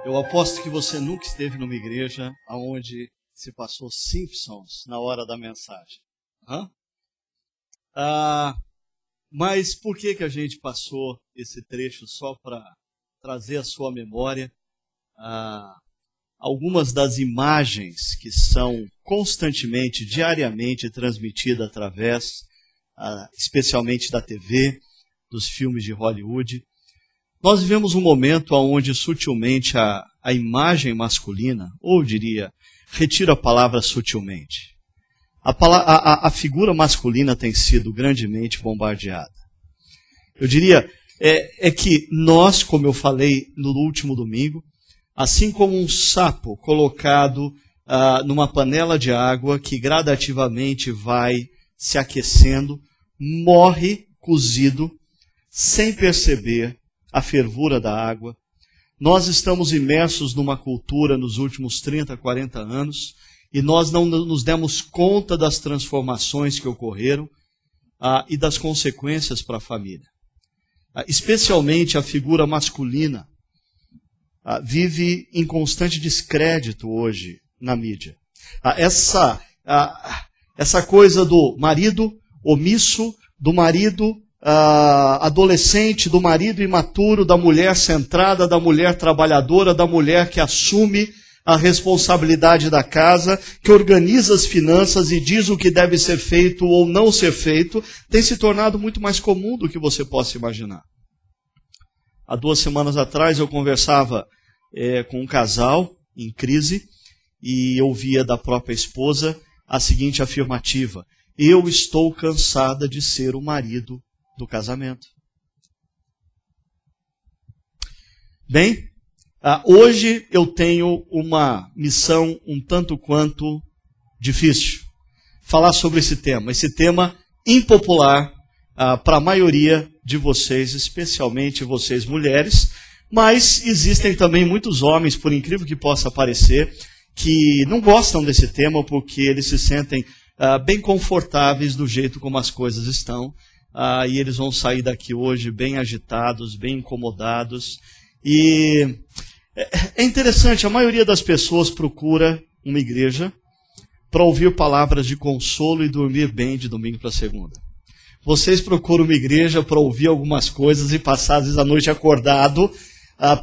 Eu aposto que você nunca esteve numa igreja onde se passou Simpsons na hora da mensagem. Mas por que a gente passou esse trecho só para trazer à sua memória algumas das imagens que são constantemente, diariamente transmitidas através, especialmente da TV, dos filmes de Hollywood. Nós vivemos um momento onde sutilmente a imagem masculina, ou eu diria, retiro a palavra sutilmente, a figura masculina tem sido grandemente bombardeada. Eu diria que nós, como eu falei no último domingo, assim como um sapo colocado numa panela de água que gradativamente vai se aquecendo, morre cozido sem perceber a fervura da água. Nós estamos imersos numa cultura nos últimos 30, 40 anos e nós não nos demos conta das transformações que ocorreram e das consequências para a família. Especialmente a figura masculina vive em constante descrédito hoje na mídia. Essa coisa do marido omisso, do marido adolescente, do marido imaturo, da mulher centrada, da mulher trabalhadora, da mulher que assume a responsabilidade da casa, que organiza as finanças e diz o que deve ser feito ou não ser feito, tem se tornado muito mais comum do que você possa imaginar. Há 2 semanas atrás eu conversava com um casal em crise e ouvia da própria esposa a seguinte afirmativa: eu estou cansada de ser o marido do casamento. Bem, hoje eu tenho uma missão um tanto quanto difícil. Falar sobre esse tema impopular para a maioria de vocês, especialmente vocês mulheres, mas existem também muitos homens, por incrível que possa parecer, que não gostam desse tema porque eles se sentem bem confortáveis do jeito como as coisas estão. E eles vão sair daqui hoje bem agitados, bem incomodados. E é interessante, a maioria das pessoas procura uma igreja para ouvir palavras de consolo e dormir bem de domingo para segunda. Vocês procuram uma igreja para ouvir algumas coisas e passar às vezes a noite acordado,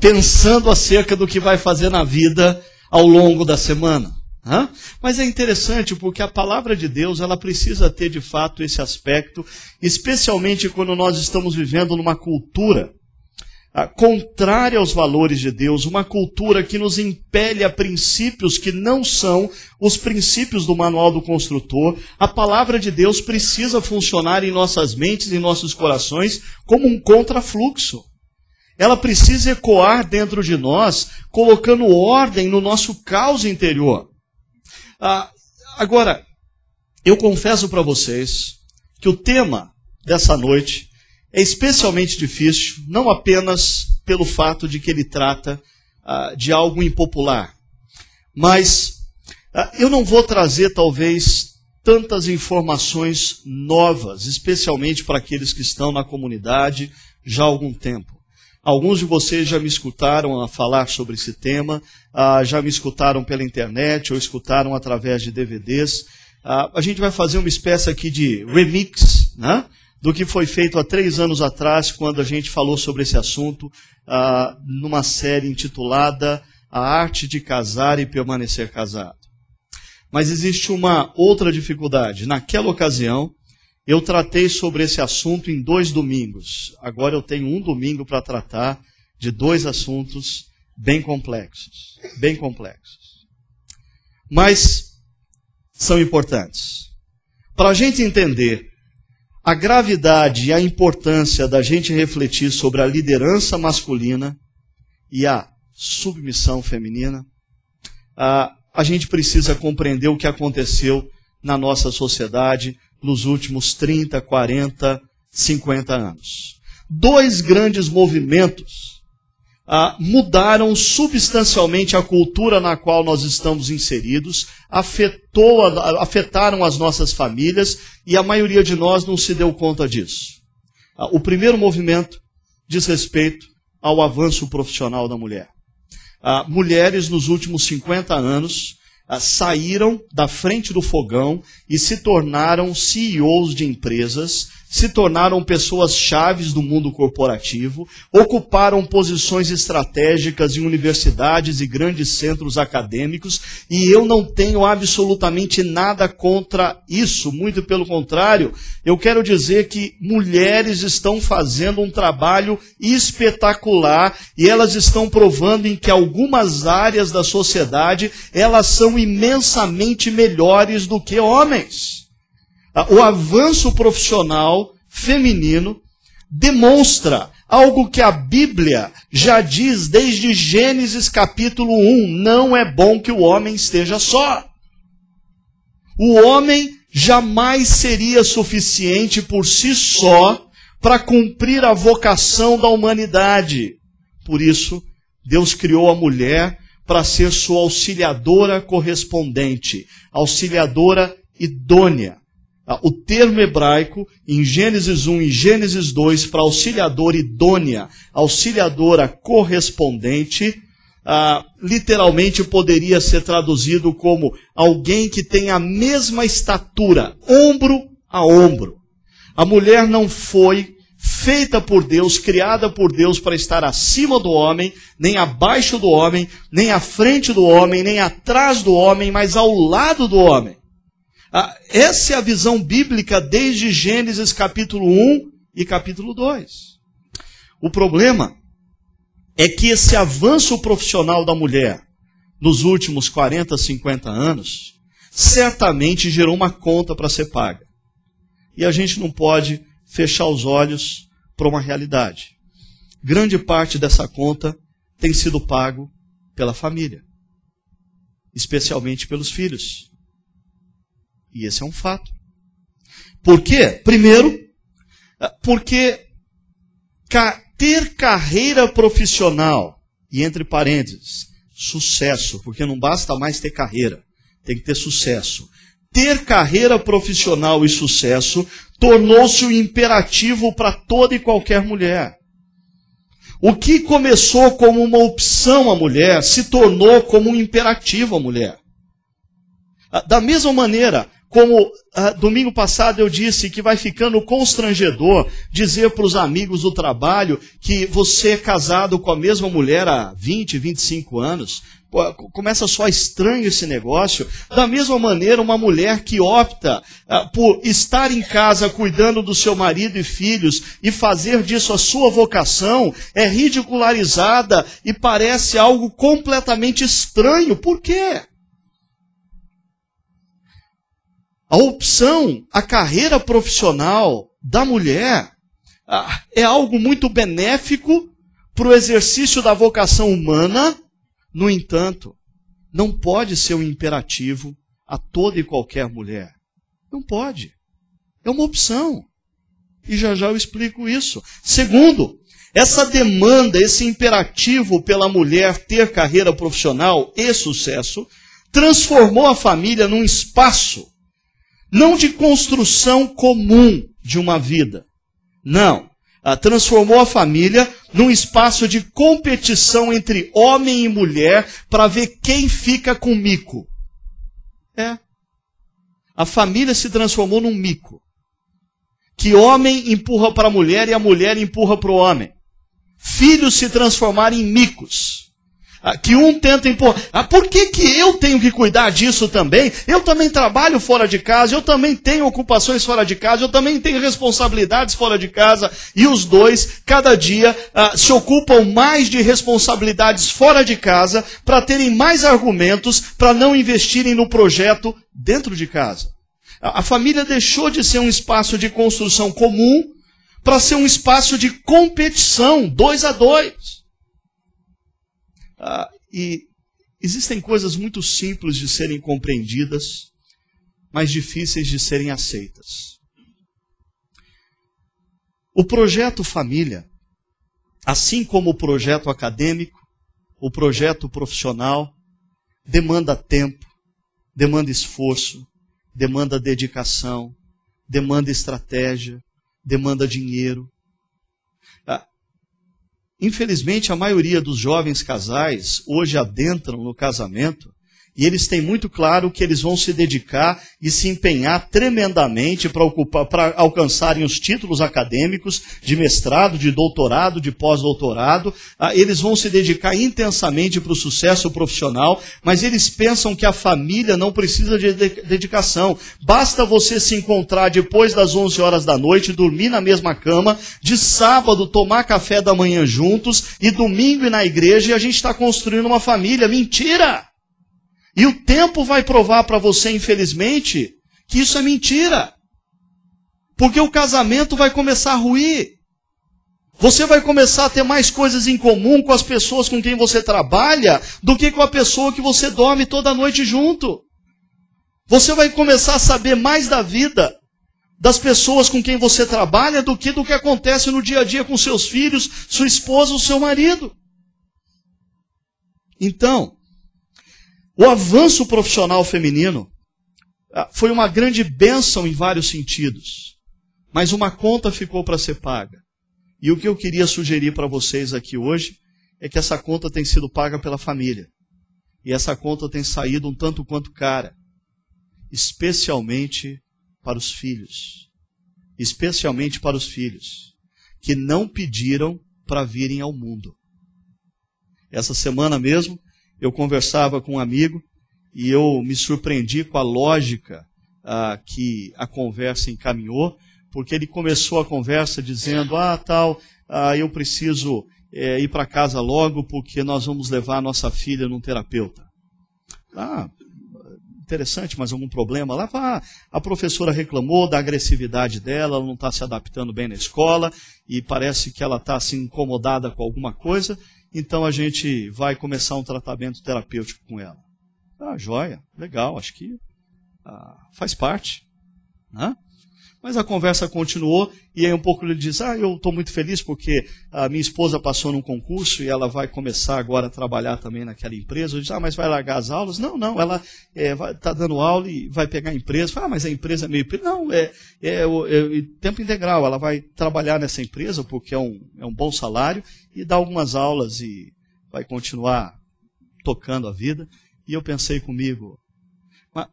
pensando acerca do que vai fazer na vida ao longo da semana. Mas é interessante porque a palavra de Deus ela precisa ter de fato esse aspecto, especialmente quando nós estamos vivendo numa cultura contrária aos valores de Deus, uma cultura que nos impele a princípios que não são os princípios do manual do construtor. A palavra de Deus precisa funcionar em nossas mentes e em nossos corações como um contrafluxo. Ela precisa ecoar dentro de nós, colocando ordem no nosso caos interior. Agora, eu confesso para vocês que o tema dessa noite é especialmente difícil, não apenas pelo fato de que ele trata de algo impopular, mas eu não vou trazer talvez tantas informações novas, especialmente para aqueles que estão na comunidade já há algum tempo. Alguns de vocês já me escutaram a falar sobre esse tema, já me escutaram pela internet ou escutaram através de DVDs. A gente vai fazer uma espécie aqui de remix, né, do que foi feito há 3 anos atrás, quando a gente falou sobre esse assunto, numa série intitulada A Arte de Casar e Permanecer Casado. Mas existe uma outra dificuldade. Naquela ocasião, eu tratei sobre esse assunto em 2 domingos. Agora eu tenho um domingo para tratar de 2 assuntos bem complexos. Bem complexos. Mas são importantes. Para a gente entender a gravidade e a importância da gente refletir sobre a liderança masculina e a submissão feminina, a gente precisa compreender o que aconteceu na nossa sociedade nos últimos 30, 40, 50 anos. 2 grandes movimentos mudaram substancialmente a cultura na qual nós estamos inseridos, afetaram as nossas famílias e a maioria de nós não se deu conta disso. O primeiro movimento diz respeito ao avanço profissional da mulher. mulheres nos últimos 50 anos saíram da frente do fogão e se tornaram CEOs de empresas, se tornaram pessoas chaves do mundo corporativo, ocuparam posições estratégicas em universidades e grandes centros acadêmicos, e eu não tenho absolutamente nada contra isso, muito pelo contrário, eu quero dizer que mulheres estão fazendo um trabalho espetacular e elas estão provando em que algumas áreas da sociedade elas são imensamente melhores do que homens. O avanço profissional feminino demonstra algo que a Bíblia já diz desde Gênesis capítulo 1. Não é bom que o homem esteja só. O homem jamais seria suficiente por si só para cumprir a vocação da humanidade. Por isso, Deus criou a mulher para ser sua auxiliadora correspondente, auxiliadora idônea. O termo hebraico, em Gênesis 1 e Gênesis 2, para auxiliadora idônea, auxiliadora correspondente, literalmente poderia ser traduzido como alguém que tem a mesma estatura, ombro a ombro. A mulher não foi feita por Deus, criada por Deus para estar acima do homem, nem abaixo do homem, nem à frente do homem, nem atrás do homem, mas ao lado do homem. Essa é a visão bíblica desde Gênesis capítulo 1 e capítulo 2. O problema é que esse avanço profissional da mulher nos últimos 40, 50 anos certamente gerou uma conta para ser paga. E a gente não pode fechar os olhos para uma realidade. Grande parte dessa conta tem sido pago pela família, especialmente pelos filhos. E esse é um fato. Por quê? Primeiro, porque ter carreira profissional, e entre parênteses, sucesso, porque não basta mais ter carreira, tem que ter sucesso. Ter carreira profissional e sucesso tornou-se um imperativo para toda e qualquer mulher. O que começou como uma opção à mulher se tornou como um imperativo à mulher. Da mesma maneira, como domingo passado eu disse que vai ficando constrangedor dizer para os amigos do trabalho que você é casado com a mesma mulher há 20, 25 anos, começa só estranho esse negócio. Da mesma maneira, uma mulher que opta por estar em casa cuidando do seu marido e filhos e fazer disso a sua vocação é ridicularizada e parece algo completamente estranho. Por quê? A opção, a carreira profissional da mulher é algo muito benéfico para o exercício da vocação humana. No entanto, não pode ser um imperativo a toda e qualquer mulher. Não pode. É uma opção. E já já eu explico isso. Segundo, essa demanda, esse imperativo pela mulher ter carreira profissional e sucesso, transformou a família num espaço não de construção comum de uma vida. Não. Transformou a família num espaço de competição entre homem e mulher para ver quem fica com mico. A família se transformou num mico. Que homem empurra para a mulher e a mulher empurra para o homem. Filhos se transformaram em micos. Que um tenta empurrar. Por que eu tenho que cuidar disso também? Eu também trabalho fora de casa, eu também tenho ocupações fora de casa, eu também tenho responsabilidades fora de casa. E os dois, cada dia, se ocupam mais de responsabilidades fora de casa para terem mais argumentos para não investirem no projeto dentro de casa. A família deixou de ser um espaço de construção comum para ser um espaço de competição, 2 a 2. E existem coisas muito simples de serem compreendidas, mas difíceis de serem aceitas. O projeto família, assim como o projeto acadêmico, o projeto profissional, demanda tempo, demanda esforço, demanda dedicação, demanda estratégia, demanda dinheiro. infelizmente, a maioria dos jovens casais hoje adentram no casamento e eles têm muito claro que eles vão se dedicar e se empenhar tremendamente para alcançarem os títulos acadêmicos de mestrado, de doutorado, de pós-doutorado. Eles vão se dedicar intensamente para o sucesso profissional, mas eles pensam que a família não precisa de dedicação. Basta você se encontrar depois das 11 horas da noite, dormir na mesma cama, de sábado tomar café da manhã juntos, e domingo ir na igreja e a gente está construindo uma família. Mentira! E o tempo vai provar para você, infelizmente, que isso é mentira. Porque o casamento vai começar a ruir. Você vai começar a ter mais coisas em comum com as pessoas com quem você trabalha do que com a pessoa que você dorme toda noite junto. Você vai começar a saber mais da vida das pessoas com quem você trabalha do que acontece no dia a dia com seus filhos, sua esposa ou seu marido. Então, o avanço profissional feminino foi uma grande bênção em vários sentidos, mas uma conta ficou para ser paga. E o que eu queria sugerir para vocês aqui hoje é que essa conta tem sido paga pela família. E essa conta tem saído um tanto quanto cara, especialmente para os filhos. Especialmente para os filhos, que não pediram para virem ao mundo. Essa semana mesmo, eu conversava com um amigo e eu me surpreendi com a lógica que a conversa encaminhou, porque ele começou a conversa dizendo, eu preciso ir para casa logo porque nós vamos levar a nossa filha num terapeuta. Interessante, mas algum problema? Lá a professora reclamou da agressividade dela, ela não está se adaptando bem na escola e parece que ela está assim, incomodada com alguma coisa. Então a gente vai começar um tratamento terapêutico com ela. Joia, legal, acho que faz parte. Né? Mas a conversa continuou e aí um pouco ele diz, eu estou muito feliz porque a minha esposa passou num concurso e ela vai começar agora a trabalhar também naquela empresa. Eu disse, mas vai largar as aulas? Não, ela está dando aula e vai pegar a empresa. Mas a empresa é meio... Não, tempo integral, ela vai trabalhar nessa empresa porque é um bom salário e dar algumas aulas e vai continuar tocando a vida. E eu pensei comigo, mas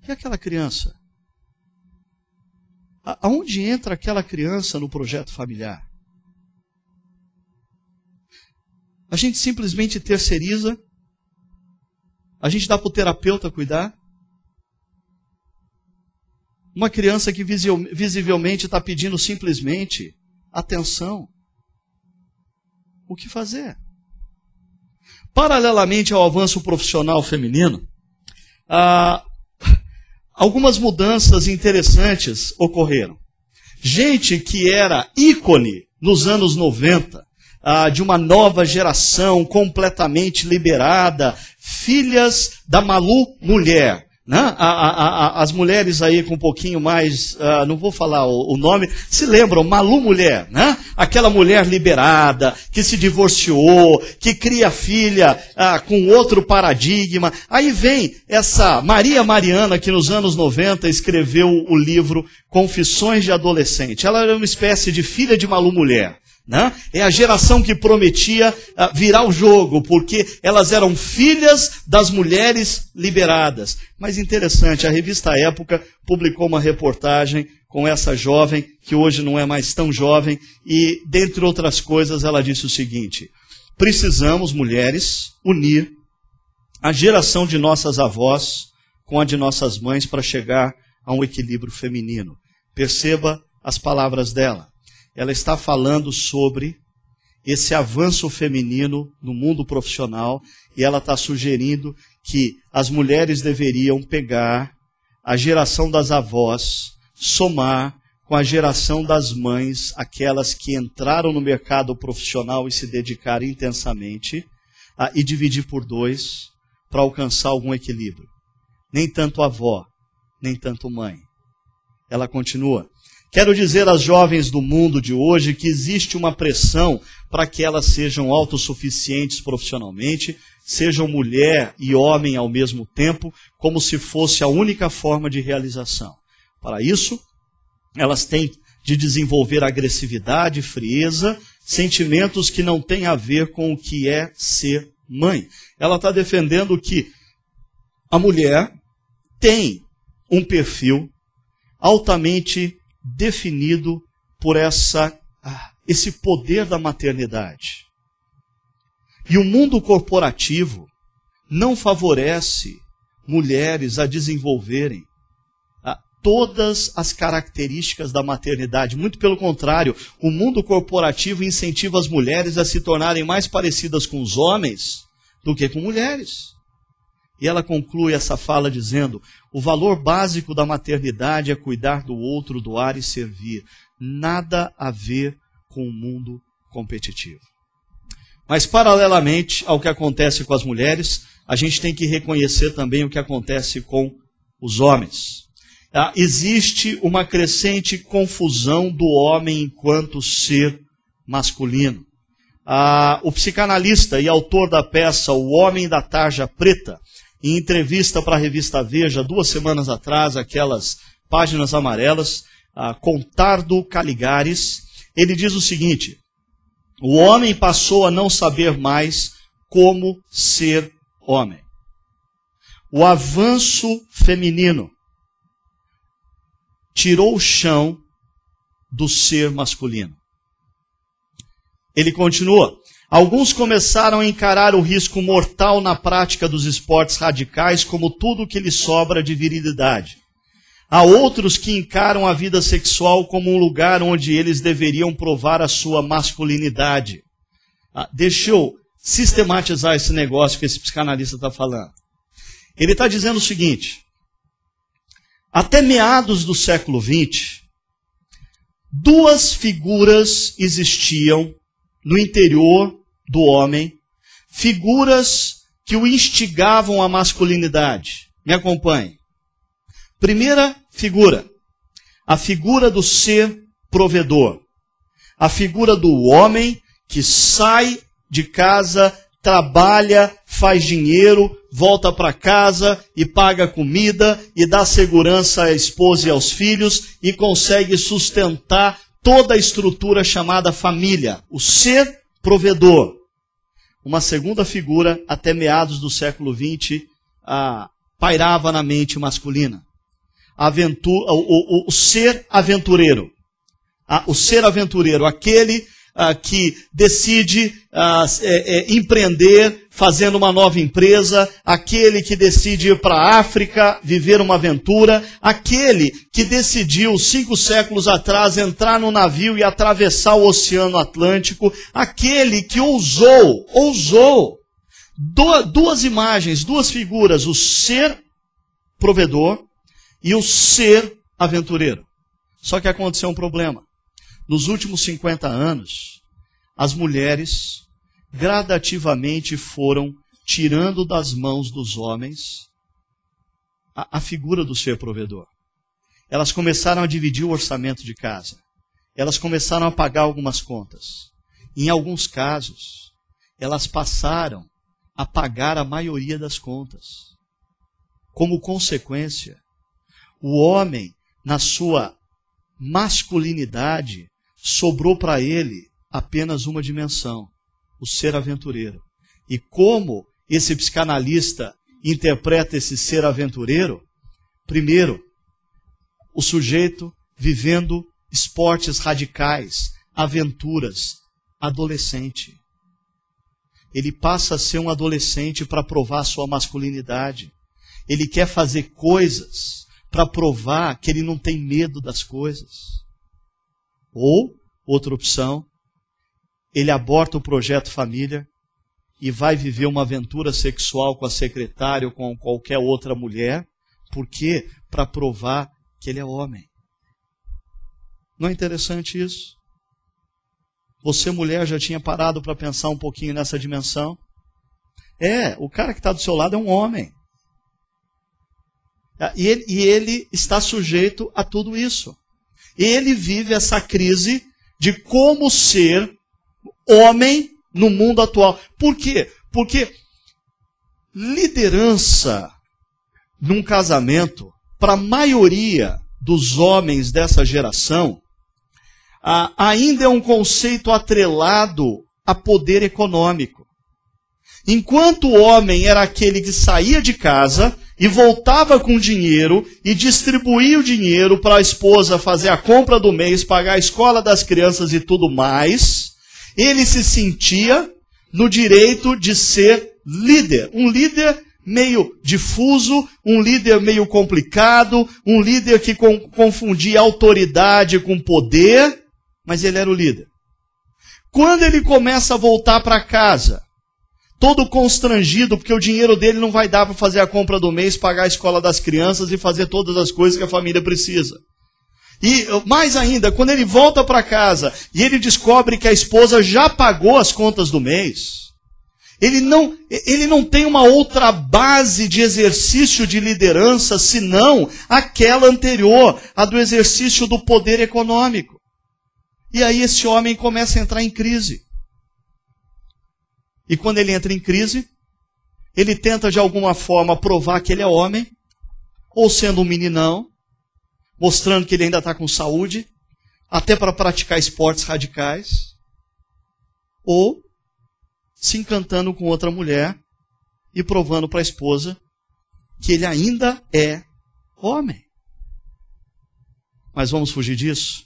e aquela criança? Aonde entra aquela criança no projeto familiar? A gente simplesmente terceiriza? A gente dá para o terapeuta cuidar? Uma criança que visivelmente está pedindo simplesmente atenção. O que fazer? Paralelamente ao avanço profissional feminino, algumas mudanças interessantes ocorreram. Gente que era ícone nos anos 90, de uma nova geração completamente liberada, filhas da Malu Mulher. Né? As mulheres aí com um pouquinho mais, não vou falar o nome, se lembram, Malu Mulher, né? Aquela mulher liberada, que se divorciou, que cria filha com outro paradigma. Aí vem essa Maria Mariana, que nos anos 90 escreveu o livro Confissões de Adolescente. Ela era uma espécie de filha de Malu Mulher. Né? É a geração que prometia virar o jogo, porque elas eram filhas das mulheres liberadas. Mas interessante, a revista Época publicou uma reportagem com essa jovem, que hoje não é mais tão jovem, e, dentre outras coisas, ela disse o seguinte: precisamos, mulheres, unir a geração de nossas avós com a de nossas mães para chegar a um equilíbrio feminino. Perceba as palavras dela. Ela está falando sobre esse avanço feminino no mundo profissional e ela está sugerindo que as mulheres deveriam pegar a geração das avós, somar com a geração das mães, aquelas que entraram no mercado profissional e se dedicaram intensamente, e dividir por 2 para alcançar algum equilíbrio. Nem tanto avó, nem tanto mãe. Ela continua. Quero dizer às jovens do mundo de hoje que existe uma pressão para que elas sejam autossuficientes profissionalmente, sejam mulher e homem ao mesmo tempo, como se fosse a única forma de realização. Para isso, elas têm de desenvolver agressividade, frieza, sentimentos que não têm a ver com o que é ser mãe. Ela está defendendo que a mulher tem um perfil altamente definido por esse poder da maternidade. E o mundo corporativo não favorece mulheres a desenvolverem todas as características da maternidade. Muito pelo contrário, o mundo corporativo incentiva as mulheres a se tornarem mais parecidas com os homens do que com mulheres. E ela conclui essa fala dizendo: o valor básico da maternidade é cuidar do outro, doar e servir. Nada a ver com o mundo competitivo. Mas, paralelamente ao que acontece com as mulheres, a gente tem que reconhecer também o que acontece com os homens. Existe uma crescente confusão do homem enquanto ser masculino. O psicanalista e autor da peça O Homem da Tarja Preta, em entrevista para a revista Veja, 2 semanas atrás, aquelas páginas amarelas, Contardo Caligares, ele diz o seguinte: o homem passou a não saber mais como ser homem. O avanço feminino tirou o chão do ser masculino. Ele continua: alguns começaram a encarar o risco mortal na prática dos esportes radicais como tudo que lhes sobra de virilidade. Há outros que encaram a vida sexual como um lugar onde eles deveriam provar a sua masculinidade. Deixa eu sistematizar esse negócio que esse psicanalista está falando. Ele está dizendo o seguinte: até meados do século XX, 2 figuras existiam no interior do homem, figuras que o instigavam à masculinidade. Me acompanhe. Primeira figura, a figura do ser provedor. A figura do homem que sai de casa, trabalha, faz dinheiro, volta para casa e paga comida e dá segurança à esposa e aos filhos e consegue sustentar toda a estrutura chamada família, o ser provedor. Uma segunda figura, até meados do século XX, pairava na mente masculina. O ser aventureiro. O ser aventureiro, aquele que decide empreender fazendo uma nova empresa, aquele que decide ir para a África, viver uma aventura, aquele que decidiu 5 séculos atrás entrar no navio e atravessar o Oceano Atlântico, aquele que ousou. 2 imagens, 2 figuras, o ser provedor e o ser aventureiro. Só que aconteceu um problema. Nos últimos 50 anos, as mulheres gradativamente foram tirando das mãos dos homens a figura do ser provedor. Elas começaram a dividir o orçamento de casa. Elas começaram a pagar algumas contas. Em alguns casos, elas passaram a pagar a maioria das contas. Como consequência, o homem, na sua masculinidade, sobrou para ele apenas uma dimensão, o ser aventureiro. E como esse psicanalista interpreta esse ser aventureiro? Primeiro, o sujeito vivendo esportes radicais, aventuras, adolescente. Ele passa a ser um adolescente para provar sua masculinidade. Ele quer fazer coisas para provar que ele não tem medo das coisas. Ou, outra opção, ele aborta o projeto família e vai viver uma aventura sexual com a secretária ou com qualquer outra mulher. Por quê? Para provar que ele é homem. Não é interessante isso? Você, mulher, já tinha parado para pensar um pouquinho nessa dimensão? O cara que está do seu lado é um homem. E ele está sujeito a tudo isso. Ele vive essa crise de como ser homem no mundo atual. Por quê? Porque liderança num casamento, para a maioria dos homens dessa geração, ainda é um conceito atrelado a poder econômico. Enquanto o homem era aquele que saía de casa e voltava com dinheiro e distribuía o dinheiro para a esposa fazer a compra do mês, pagar a escola das crianças e tudo mais, ele se sentia no direito de ser líder. Um líder meio difuso, um líder meio complicado, um líder que confundia autoridade com poder, mas ele era o líder. Quando ele começa a voltar para casa, todo constrangido, porque o dinheiro dele não vai dar para fazer a compra do mês, pagar a escola das crianças e fazer todas as coisas que a família precisa. E mais ainda, quando ele volta para casa e ele descobre que a esposa já pagou as contas do mês, ele não tem uma outra base de exercício de liderança senão aquela anterior, a do exercício do poder econômico. E aí esse homem começa a entrar em crise. E quando ele entra em crise, ele tenta de alguma forma provar que ele é homem, ou sendo um meninão, mostrando que ele ainda está com saúde, até para praticar esportes radicais, ou se encantando com outra mulher e provando para a esposa que ele ainda é homem. Mas vamos fugir disso?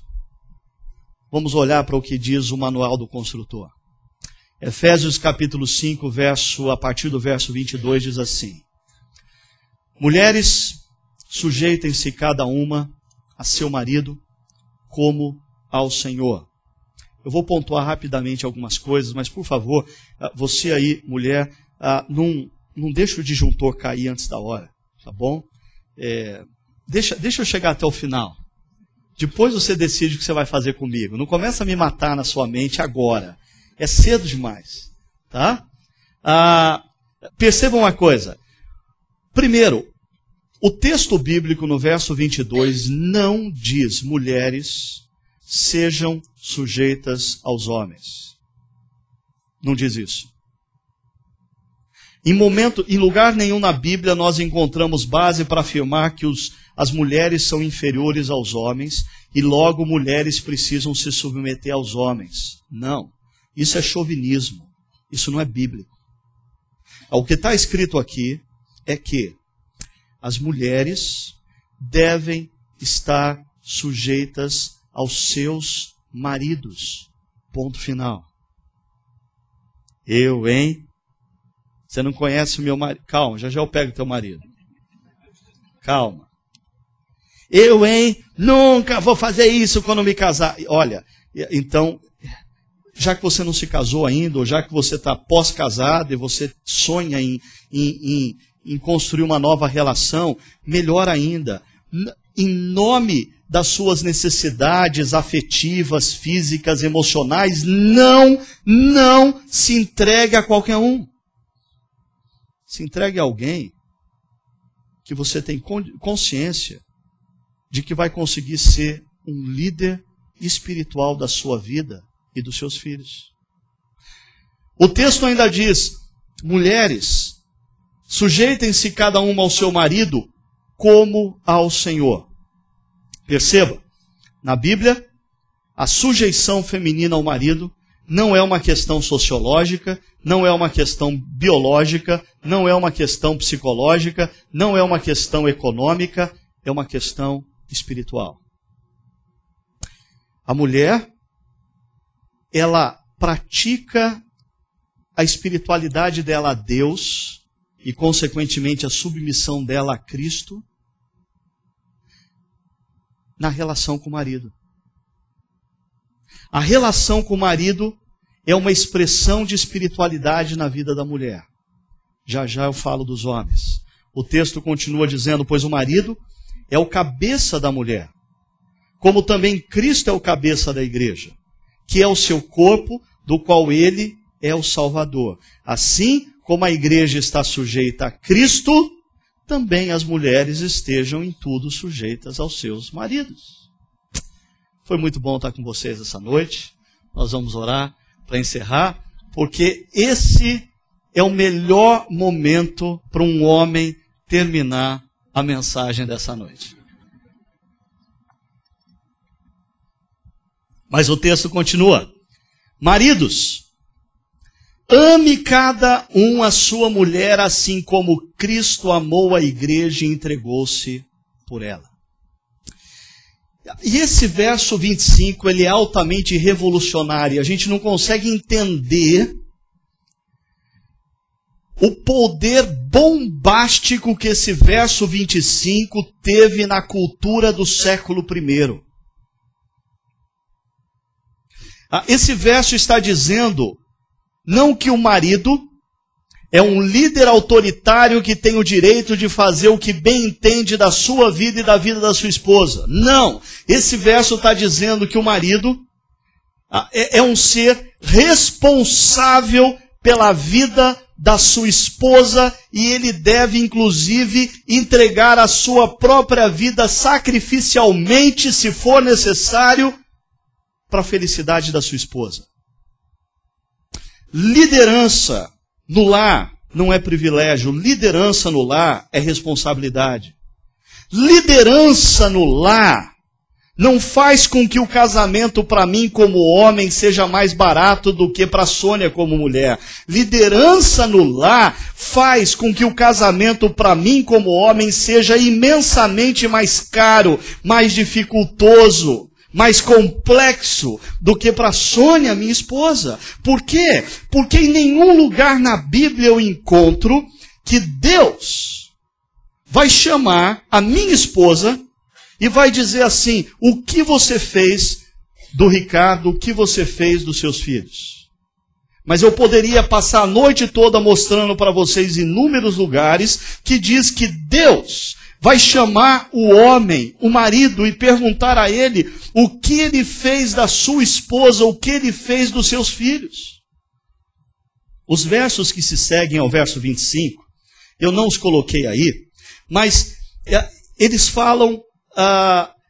Vamos olhar para o que diz o manual do construtor. Efésios capítulo 5, a partir do verso 22, diz assim: Mulheres, sujeitem-se cada uma a seu marido, como ao Senhor. Eu vou pontuar rapidamente algumas coisas, mas por favor, você aí, mulher, não deixa o disjuntor cair antes da hora, tá bom? Deixa eu chegar até o final. Depois você decide o que você vai fazer comigo. Não começa a me matar na sua mente agora. É cedo demais, tá? Percebam uma coisa. Primeiro, o texto bíblico no verso 22 não diz mulheres sejam sujeitas aos homens. Não diz isso. Em lugar nenhum na Bíblia nós encontramos base para afirmar que as mulheres são inferiores aos homens e logo mulheres precisam se submeter aos homens. Não. Isso é chauvinismo. Isso não é bíblico. O que está escrito aqui é que as mulheres devem estar sujeitas aos seus maridos. Ponto final. Hein? Você não conhece o meu marido? Calma, já eu pego teu marido. Calma. Hein? Nunca vou fazer isso quando me casar. Olha, então, já que você não se casou ainda, ou já que você está pós-casado e você sonha em construir uma nova relação, melhor ainda, em nome das suas necessidades afetivas, físicas, emocionais, não se entregue a qualquer um. Se entregue a alguém que você tem consciência de que vai conseguir ser um líder espiritual da sua vida e dos seus filhos. O texto ainda diz: mulheres, sujeitem-se cada uma ao seu marido como ao Senhor. Perceba, na Bíblia, a sujeição feminina ao marido não é uma questão sociológica, não é uma questão biológica, não é uma questão psicológica, não é uma questão econômica, é uma questão espiritual. A mulher, ela pratica a espiritualidade dela a Deus e, consequentemente, a submissão dela a Cristo na relação com o marido. A relação com o marido é uma expressão de espiritualidade na vida da mulher. Já eu falo dos homens. O texto continua dizendo: pois o marido é o cabeça da mulher, como também Cristo é o cabeça da igreja, que é o seu corpo, do qual ele é o Salvador. Assim como a igreja está sujeita a Cristo, também as mulheres estejam em tudo sujeitas aos seus maridos. Foi muito bom estar com vocês essa noite. Nós vamos orar para encerrar, porque esse é o melhor momento para um homem terminar a mensagem dessa noite. Mas o texto continua. Maridos, ame cada um a sua mulher, assim como Cristo amou a igreja e entregou-se por ela. E esse verso 25, ele é altamente revolucionário. A gente não consegue entender o poder bombástico que esse verso 25 teve na cultura do século I. Esse verso está dizendo não que o marido é um líder autoritário que tem o direito de fazer o que bem entende da sua vida e da vida da sua esposa. Não. Esse verso está dizendo que o marido é um ser responsável pela vida da sua esposa e ele deve, inclusive, entregar a sua própria vida sacrificialmente, se for necessário, para a felicidade da sua esposa. Liderança no lar não é privilégio, liderança no lar é responsabilidade. Liderança no lar não faz com que o casamento para mim como homem seja mais barato do que para a Sônia como mulher. Liderança no lar faz com que o casamento para mim como homem seja imensamente mais caro, mais dificultoso, mais complexo do que para Sônia, minha esposa. Por quê? Porque em nenhum lugar na Bíblia eu encontro que Deus vai chamar a minha esposa e vai dizer assim: o que você fez do Ricardo, o que você fez dos seus filhos? Mas eu poderia passar a noite toda mostrando para vocês inúmeros lugares que diz que Deus vai chamar o homem, o marido, e perguntar a ele o que ele fez da sua esposa, o que ele fez dos seus filhos. Os versos que se seguem ao verso 25, eu não os coloquei aí, mas eles falam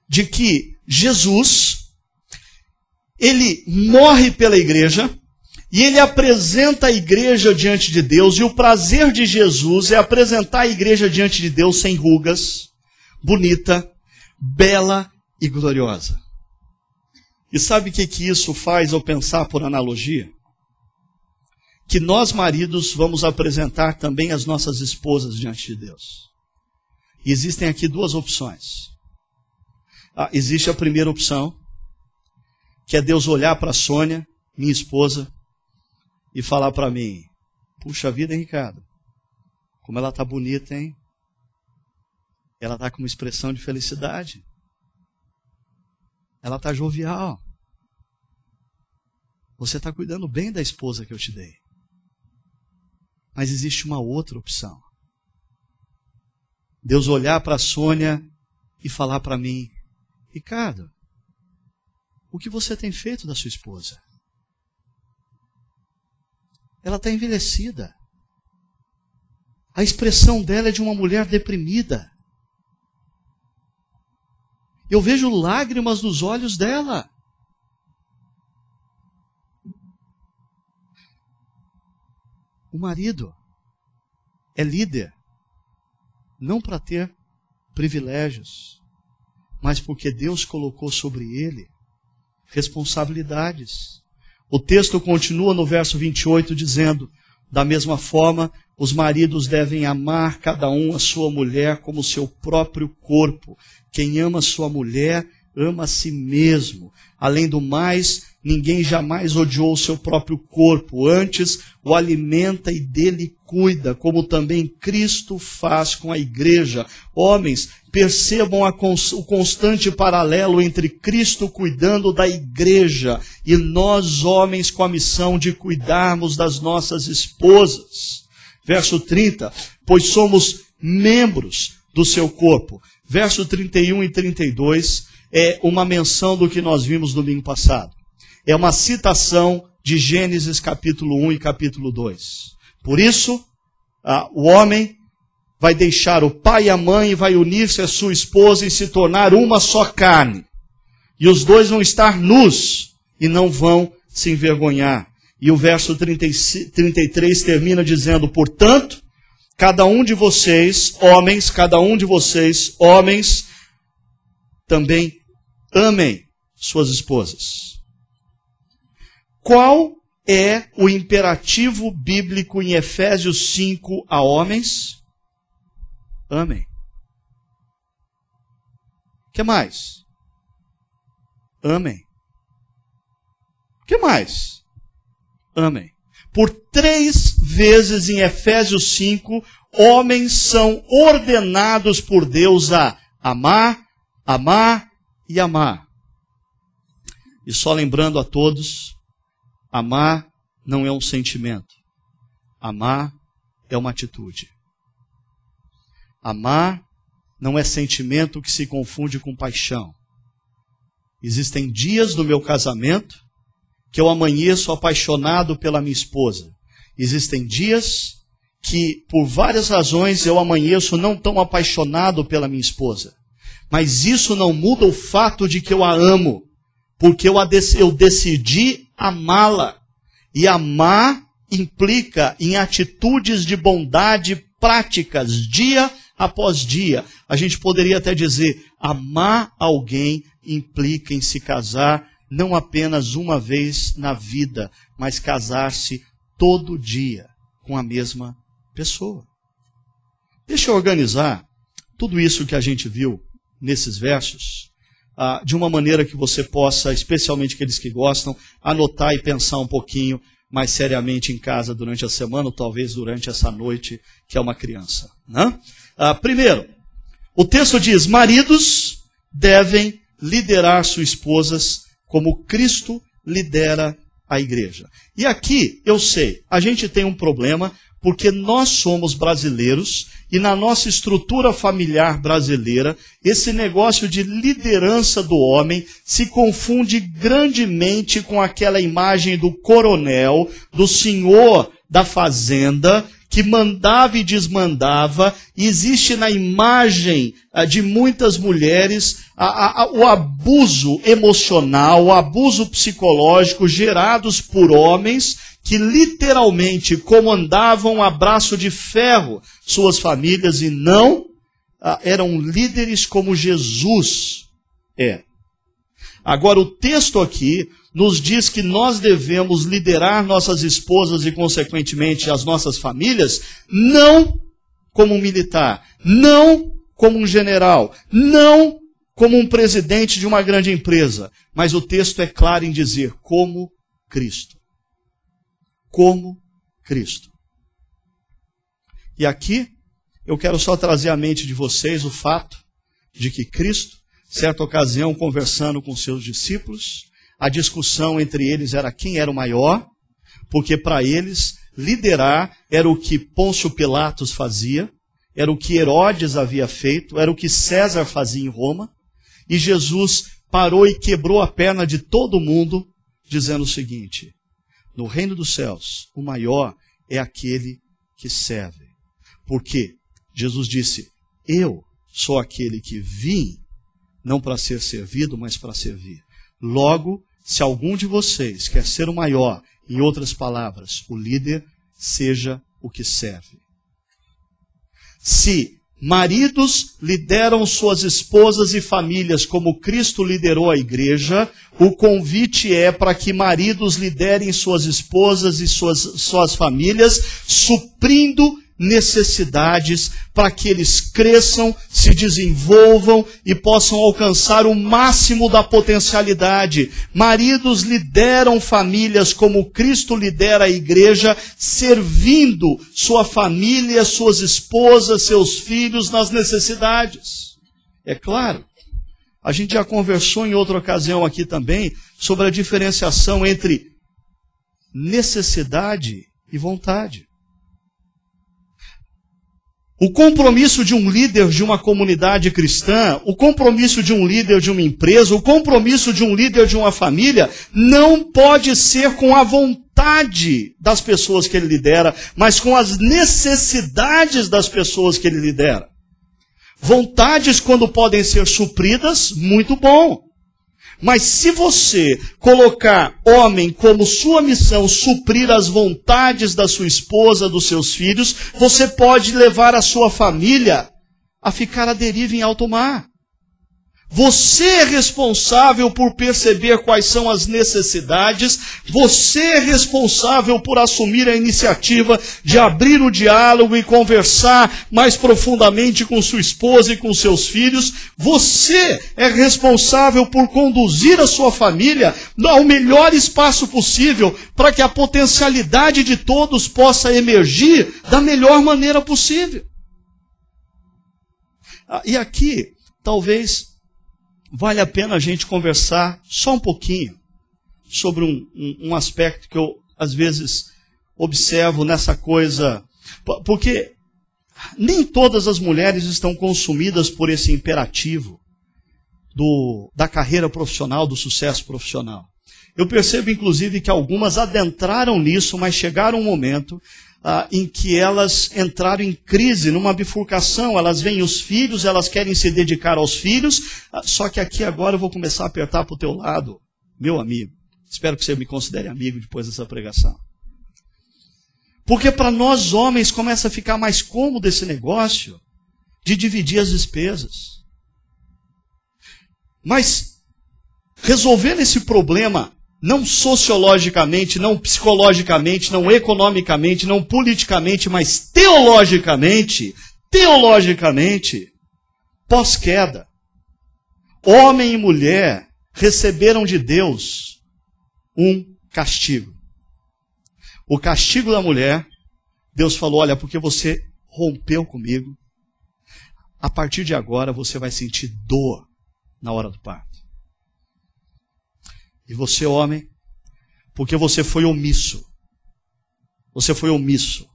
de que Jesus, ele morre pela igreja, e ele apresenta a igreja diante de Deus, e o prazer de Jesus é apresentar a igreja diante de Deus sem rugas, bonita, bela e gloriosa. E sabe o que isso faz ao pensar por analogia? Que nós, maridos, vamos apresentar também as nossas esposas diante de Deus. E existem aqui duas opções. Existe a primeira opção, que é Deus olhar para a Sônia, minha esposa, e falar para mim: puxa vida, hein, Ricardo? Como ela está bonita, hein? Ela está com uma expressão de felicidade. Ela está jovial. Você está cuidando bem da esposa que eu te dei. Mas existe uma outra opção. Deus olhar para a Sônia e falar para mim: Ricardo, o que você tem feito da sua esposa? Ela está envelhecida. A expressão dela é de uma mulher deprimida. Eu vejo lágrimas nos olhos dela. O marido é líder, não para ter privilégios, mas porque Deus colocou sobre ele responsabilidades. O texto continua no verso 28 dizendo: da mesma forma, os maridos devem amar cada um a sua mulher como seu próprio corpo. Quem ama sua mulher, ama a si mesmo. Além do mais, ninguém jamais odiou o seu próprio corpo. Antes, o alimenta e dele cuida, como também Cristo faz com a igreja. Homens, percebam o constante paralelo entre Cristo cuidando da igreja e nós, homens, com a missão de cuidarmos das nossas esposas. Verso 30, pois somos membros do seu corpo. Verso 31 e 32 é uma menção do que nós vimos domingo passado. É uma citação de Gênesis capítulo 1 e capítulo 2. Por isso, o homem vai deixar o pai e a mãe e vai unir-se à sua esposa e se tornar uma só carne. E os dois vão estar nus e não vão se envergonhar. E o verso 33 termina dizendo: portanto, cada um de vocês, homens, também amem suas esposas, Qual é o imperativo bíblico em Efésios 5 a homens? Amem. O que mais? Amem. O que mais? Amem. Por 3 vezes em Efésios 5, homens são ordenados por Deus a amar, amar e amar. E só lembrando a todos, amar não é um sentimento. Amar é uma atitude. Amar não é sentimento que se confunde com paixão. Existem dias no meu casamento que eu amanheço apaixonado pela minha esposa. Existem dias que, por várias razões, eu amanheço não tão apaixonado pela minha esposa. Mas isso não muda o fato de que eu a amo, porque eu decidi amá-la. E amar implica em atitudes de bondade práticas, dia após dia. A gente poderia até dizer, amar alguém implica em se casar não apenas uma vez na vida, mas casar-se todo dia com a mesma pessoa. Deixa eu organizar tudo isso que a gente viu nesses versos, de uma maneira que você possa, especialmente aqueles que gostam, anotar e pensar um pouquinho mais seriamente em casa durante a semana, ou talvez durante essa noite, que é uma criança. Né? Primeiro, o texto diz, maridos devem liderar suas esposas como Cristo lidera a igreja. E aqui, eu sei, a gente tem um problema, porque nós somos brasileiros, e na nossa estrutura familiar brasileira, esse negócio de liderança do homem se confunde grandemente com aquela imagem do coronel, do senhor da fazenda, que mandava e desmandava, e existe na imagem de muitas mulheres o abuso emocional, o abuso psicológico gerados por homens que literalmente comandavam a braço de ferro suas famílias e não eram líderes como Jesus é. Agora o texto aqui nos diz que nós devemos liderar nossas esposas e, consequentemente, as nossas famílias, não como um militar, não como um general, não como um presidente de uma grande empresa, mas o texto é claro em dizer, como Cristo. Como Cristo. E aqui, eu quero só trazer à mente de vocês o fato de que Cristo, certa ocasião, conversando com seus discípulos, a discussão entre eles era quem era o maior, porque para eles liderar era o que Pôncio Pilatos fazia, era o que Herodes havia feito, era o que César fazia em Roma, e Jesus parou e quebrou a perna de todo mundo, dizendo o seguinte, no reino dos céus, o maior é aquele que serve. Porque Jesus disse, eu sou aquele que vim, não para ser servido, mas para servir. Logo, se algum de vocês quer ser o maior, em outras palavras, o líder, seja o que serve. Se maridos lideram suas esposas e famílias como Cristo liderou a igreja, o convite é para que maridos liderem suas esposas e suas famílias, suprindo necessidades para que eles cresçam, se desenvolvam e possam alcançar o máximo da potencialidade. Maridos lideram famílias como Cristo lidera a igreja, servindo sua família, suas esposas, seus filhos nas necessidades. É claro, a gente já conversou em outra ocasião aqui também sobre a diferenciação entre necessidade e vontade. O compromisso de um líder de uma comunidade cristã, o compromisso de um líder de uma empresa, o compromisso de um líder de uma família, não pode ser com a vontade das pessoas que ele lidera, mas com as necessidades das pessoas que ele lidera. Vontades, quando podem ser supridas, muito bom. Mas se você colocar homem como sua missão suprir as vontades da sua esposa, dos seus filhos, você pode levar a sua família a ficar à deriva em alto mar. Você é responsável por perceber quais são as necessidades, você é responsável por assumir a iniciativa de abrir o diálogo e conversar mais profundamente com sua esposa e com seus filhos, você é responsável por conduzir a sua família ao melhor espaço possível para que a potencialidade de todos possa emergir da melhor maneira possível. E aqui, talvez vale a pena a gente conversar só um pouquinho sobre um aspecto que eu, às vezes, observo nessa coisa. Porque nem todas as mulheres estão consumidas por esse imperativo da carreira profissional, do sucesso profissional. Eu percebo, inclusive, que algumas adentraram nisso, mas chegaram um momento em que elas entraram em crise, numa bifurcação. Elas veem os filhos, elas querem se dedicar aos filhos, só que aqui agora eu vou começar a apertar para o teu lado, meu amigo. Espero que você me considere amigo depois dessa pregação. Porque para nós homens começa a ficar mais cômodo esse negócio de dividir as despesas. Mas resolvendo esse problema, não sociologicamente, não psicologicamente, não economicamente, não politicamente, mas teologicamente, pós-queda, homem e mulher receberam de Deus um castigo. O castigo da mulher, Deus falou, olha, porque você rompeu comigo, a partir de agora você vai sentir dor na hora do parto. E você, homem, porque você foi omisso. Você foi omisso.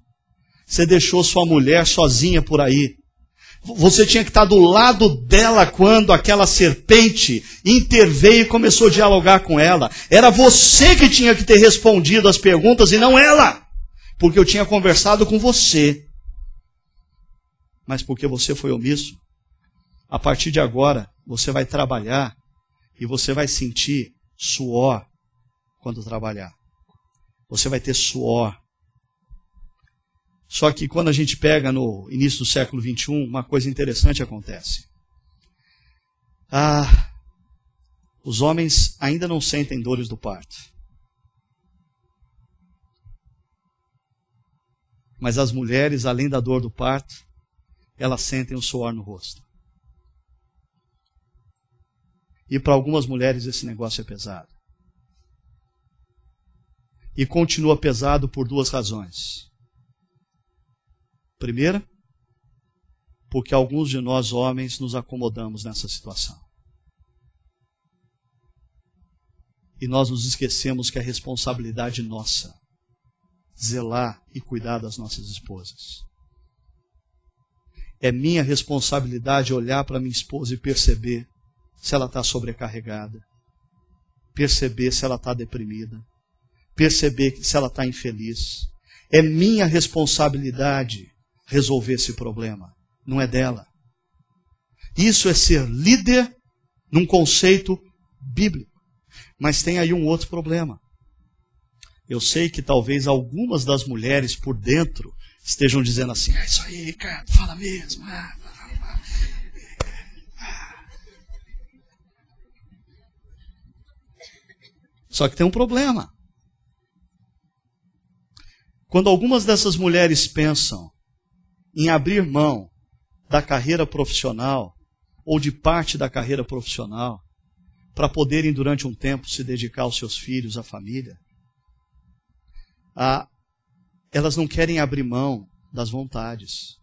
Você deixou sua mulher sozinha por aí. Você tinha que estar do lado dela quando aquela serpente interveio e começou a dialogar com ela. Era você que tinha que ter respondido as perguntas e não ela. Porque eu tinha conversado com você. Mas porque você foi omisso, a partir de agora, você vai trabalhar e você vai sentir suor quando trabalhar. Você vai ter suor. Só que quando a gente pega no início do século XXI, uma coisa interessante acontece. Os homens ainda não sentem dores do parto. Mas as mulheres, além da dor do parto, elas sentem o suor no rosto. E para algumas mulheres esse negócio é pesado. E continua pesado por duas razões. Primeira, porque alguns de nós homens nos acomodamos nessa situação. E nós nos esquecemos que é responsabilidade nossa zelar e cuidar das nossas esposas. É minha responsabilidade olhar para minha esposa e perceber se ela está sobrecarregada, perceber se ela está deprimida, perceber se ela está infeliz. É minha responsabilidade resolver esse problema, não é dela. Isso é ser líder num conceito bíblico. Mas tem aí um outro problema. Eu sei que talvez algumas das mulheres por dentro estejam dizendo assim, é isso aí, Ricardo, fala mesmo. Só que tem um problema. Quando algumas dessas mulheres pensam em abrir mão da carreira profissional ou de parte da carreira profissional para poderem durante um tempo se dedicar aos seus filhos, à família, elas não querem abrir mão das vontades.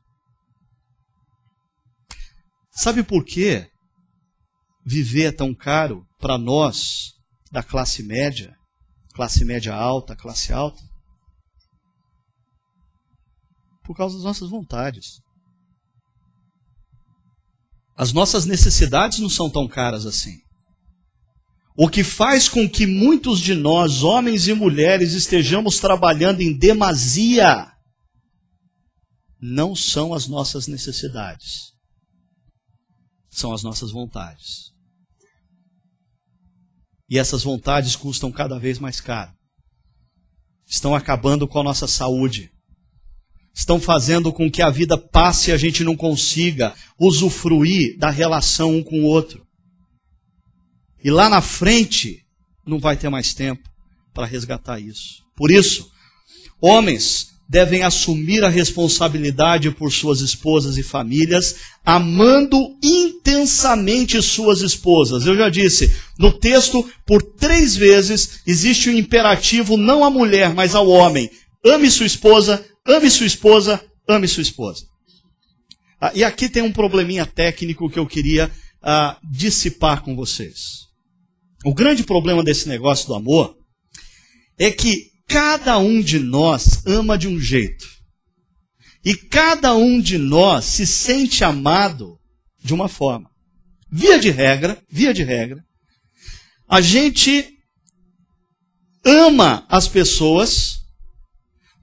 Sabe por que viver é tão caro para nós da classe média alta, classe alta? Por causa das nossas vontades. As nossas necessidades não são tão caras assim. O que faz com que muitos de nós, homens e mulheres, estejamos trabalhando em demasia, não são as nossas necessidades. São as nossas vontades. E essas vontades custam cada vez mais caro. Estão acabando com a nossa saúde. Estão fazendo com que a vida passe e a gente não consiga usufruir da relação um com o outro. E lá na frente não vai ter mais tempo para resgatar isso. Por isso, homens devem assumir a responsabilidade por suas esposas e famílias, amando intensamente suas esposas. Eu já disse, no texto, por 3 vezes, existe um imperativo não à mulher, mas ao homem. Ame sua esposa, ame sua esposa, ame sua esposa. E aqui tem um probleminha técnico que eu queria dissipar com vocês. O grande problema desse negócio do amor é que cada um de nós ama de um jeito. E cada um de nós se sente amado de uma forma. Via de regra, a gente ama as pessoas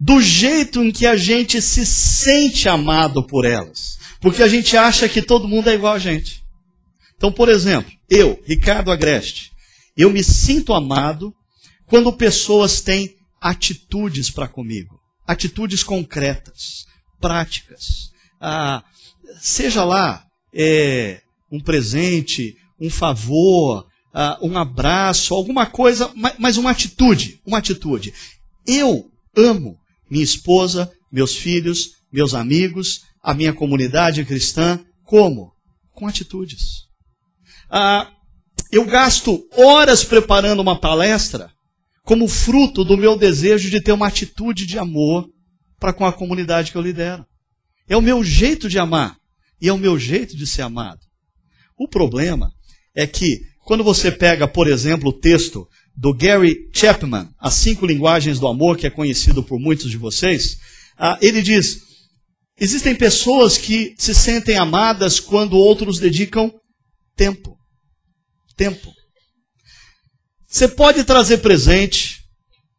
do jeito em que a gente se sente amado por elas. Porque a gente acha que todo mundo é igual a gente. Então, por exemplo, eu, Ricardo Agreste, eu me sinto amado quando pessoas têm atitudes para comigo. Atitudes concretas, práticas. Seja lá um presente, um favor, um abraço, alguma coisa, mas uma atitude. Eu amo minha esposa, meus filhos, meus amigos, a minha comunidade cristã. Como? Com atitudes. Eu gasto horas preparando uma palestra como fruto do meu desejo de ter uma atitude de amor para com a comunidade que eu lidero. É o meu jeito de amar e é o meu jeito de ser amado. O problema é que quando você pega, por exemplo, o texto do Gary Chapman, As 5 Linguagens do Amor, que é conhecido por muitos de vocês, ele diz, existem pessoas que se sentem amadas quando outros dedicam tempo. Você pode trazer presente,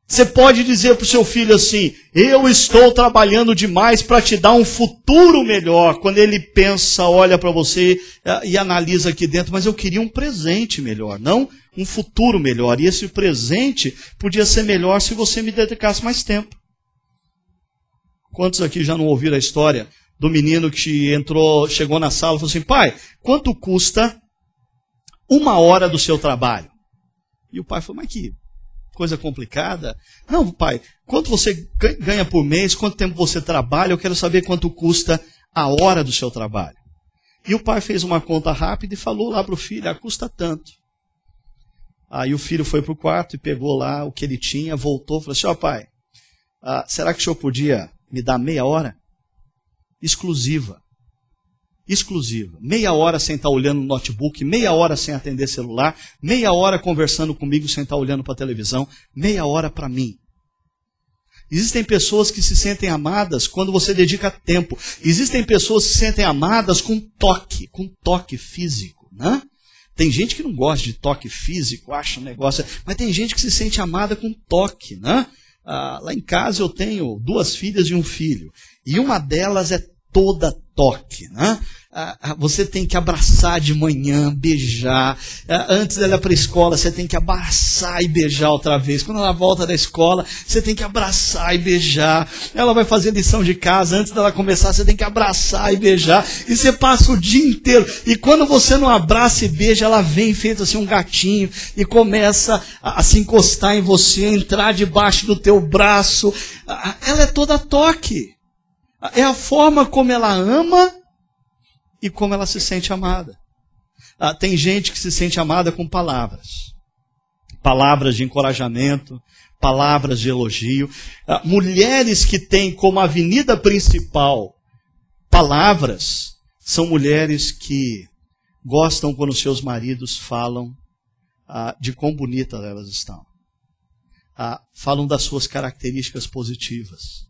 você pode dizer para o seu filho assim, eu estou trabalhando demais para te dar um futuro melhor. Quando ele pensa, olha para você e analisa aqui dentro, mas eu queria um presente melhor, não um futuro melhor. E esse presente podia ser melhor se você me dedicasse mais tempo. Quantos aqui já não ouviram a história do menino que chegou na sala e falou assim, pai, quanto custa 1 hora do seu trabalho? E o pai falou, mas que coisa complicada. Não, pai, quanto você ganha por mês, quanto tempo você trabalha, eu quero saber quanto custa a hora do seu trabalho. E o pai fez uma conta rápida e falou lá para o filho, custa tanto. Aí o filho foi para o quarto e pegou lá o que ele tinha, voltou e falou assim, pai, será que o senhor podia me dar meia hora? Exclusiva. Meia hora sem estar olhando no notebook, meia hora sem atender celular, meia hora conversando comigo sem estar olhando para a televisão, meia hora para mim. Existem pessoas que se sentem amadas quando você dedica tempo. Existem pessoas que se sentem amadas com toque físico, né? Tem gente que não gosta de toque físico, acha um negócio, mas tem gente que se sente amada com toque, né? Lá em casa eu tenho 2 filhas e um filho, e uma delas é toda toque, né? Você tem que abraçar de manhã, beijar. Antes dela ir para a escola, você tem que abraçar e beijar outra vez. Quando ela volta da escola, você tem que abraçar e beijar. Ela vai fazer lição de casa, antes dela começar, você tem que abraçar e beijar. E você passa o dia inteiro. E quando você não abraça e beija, ela vem feito assim um gatinho e começa a se encostar em você, entrar debaixo do teu braço. Ela é toda toque. É a forma como ela ama e como ela se sente amada. Tem gente que se sente amada com palavras. Palavras de encorajamento, palavras de elogio. Mulheres que têm como avenida principal palavras, são mulheres que gostam quando seus maridos falam de quão bonitas elas estão. Falam das suas características positivas.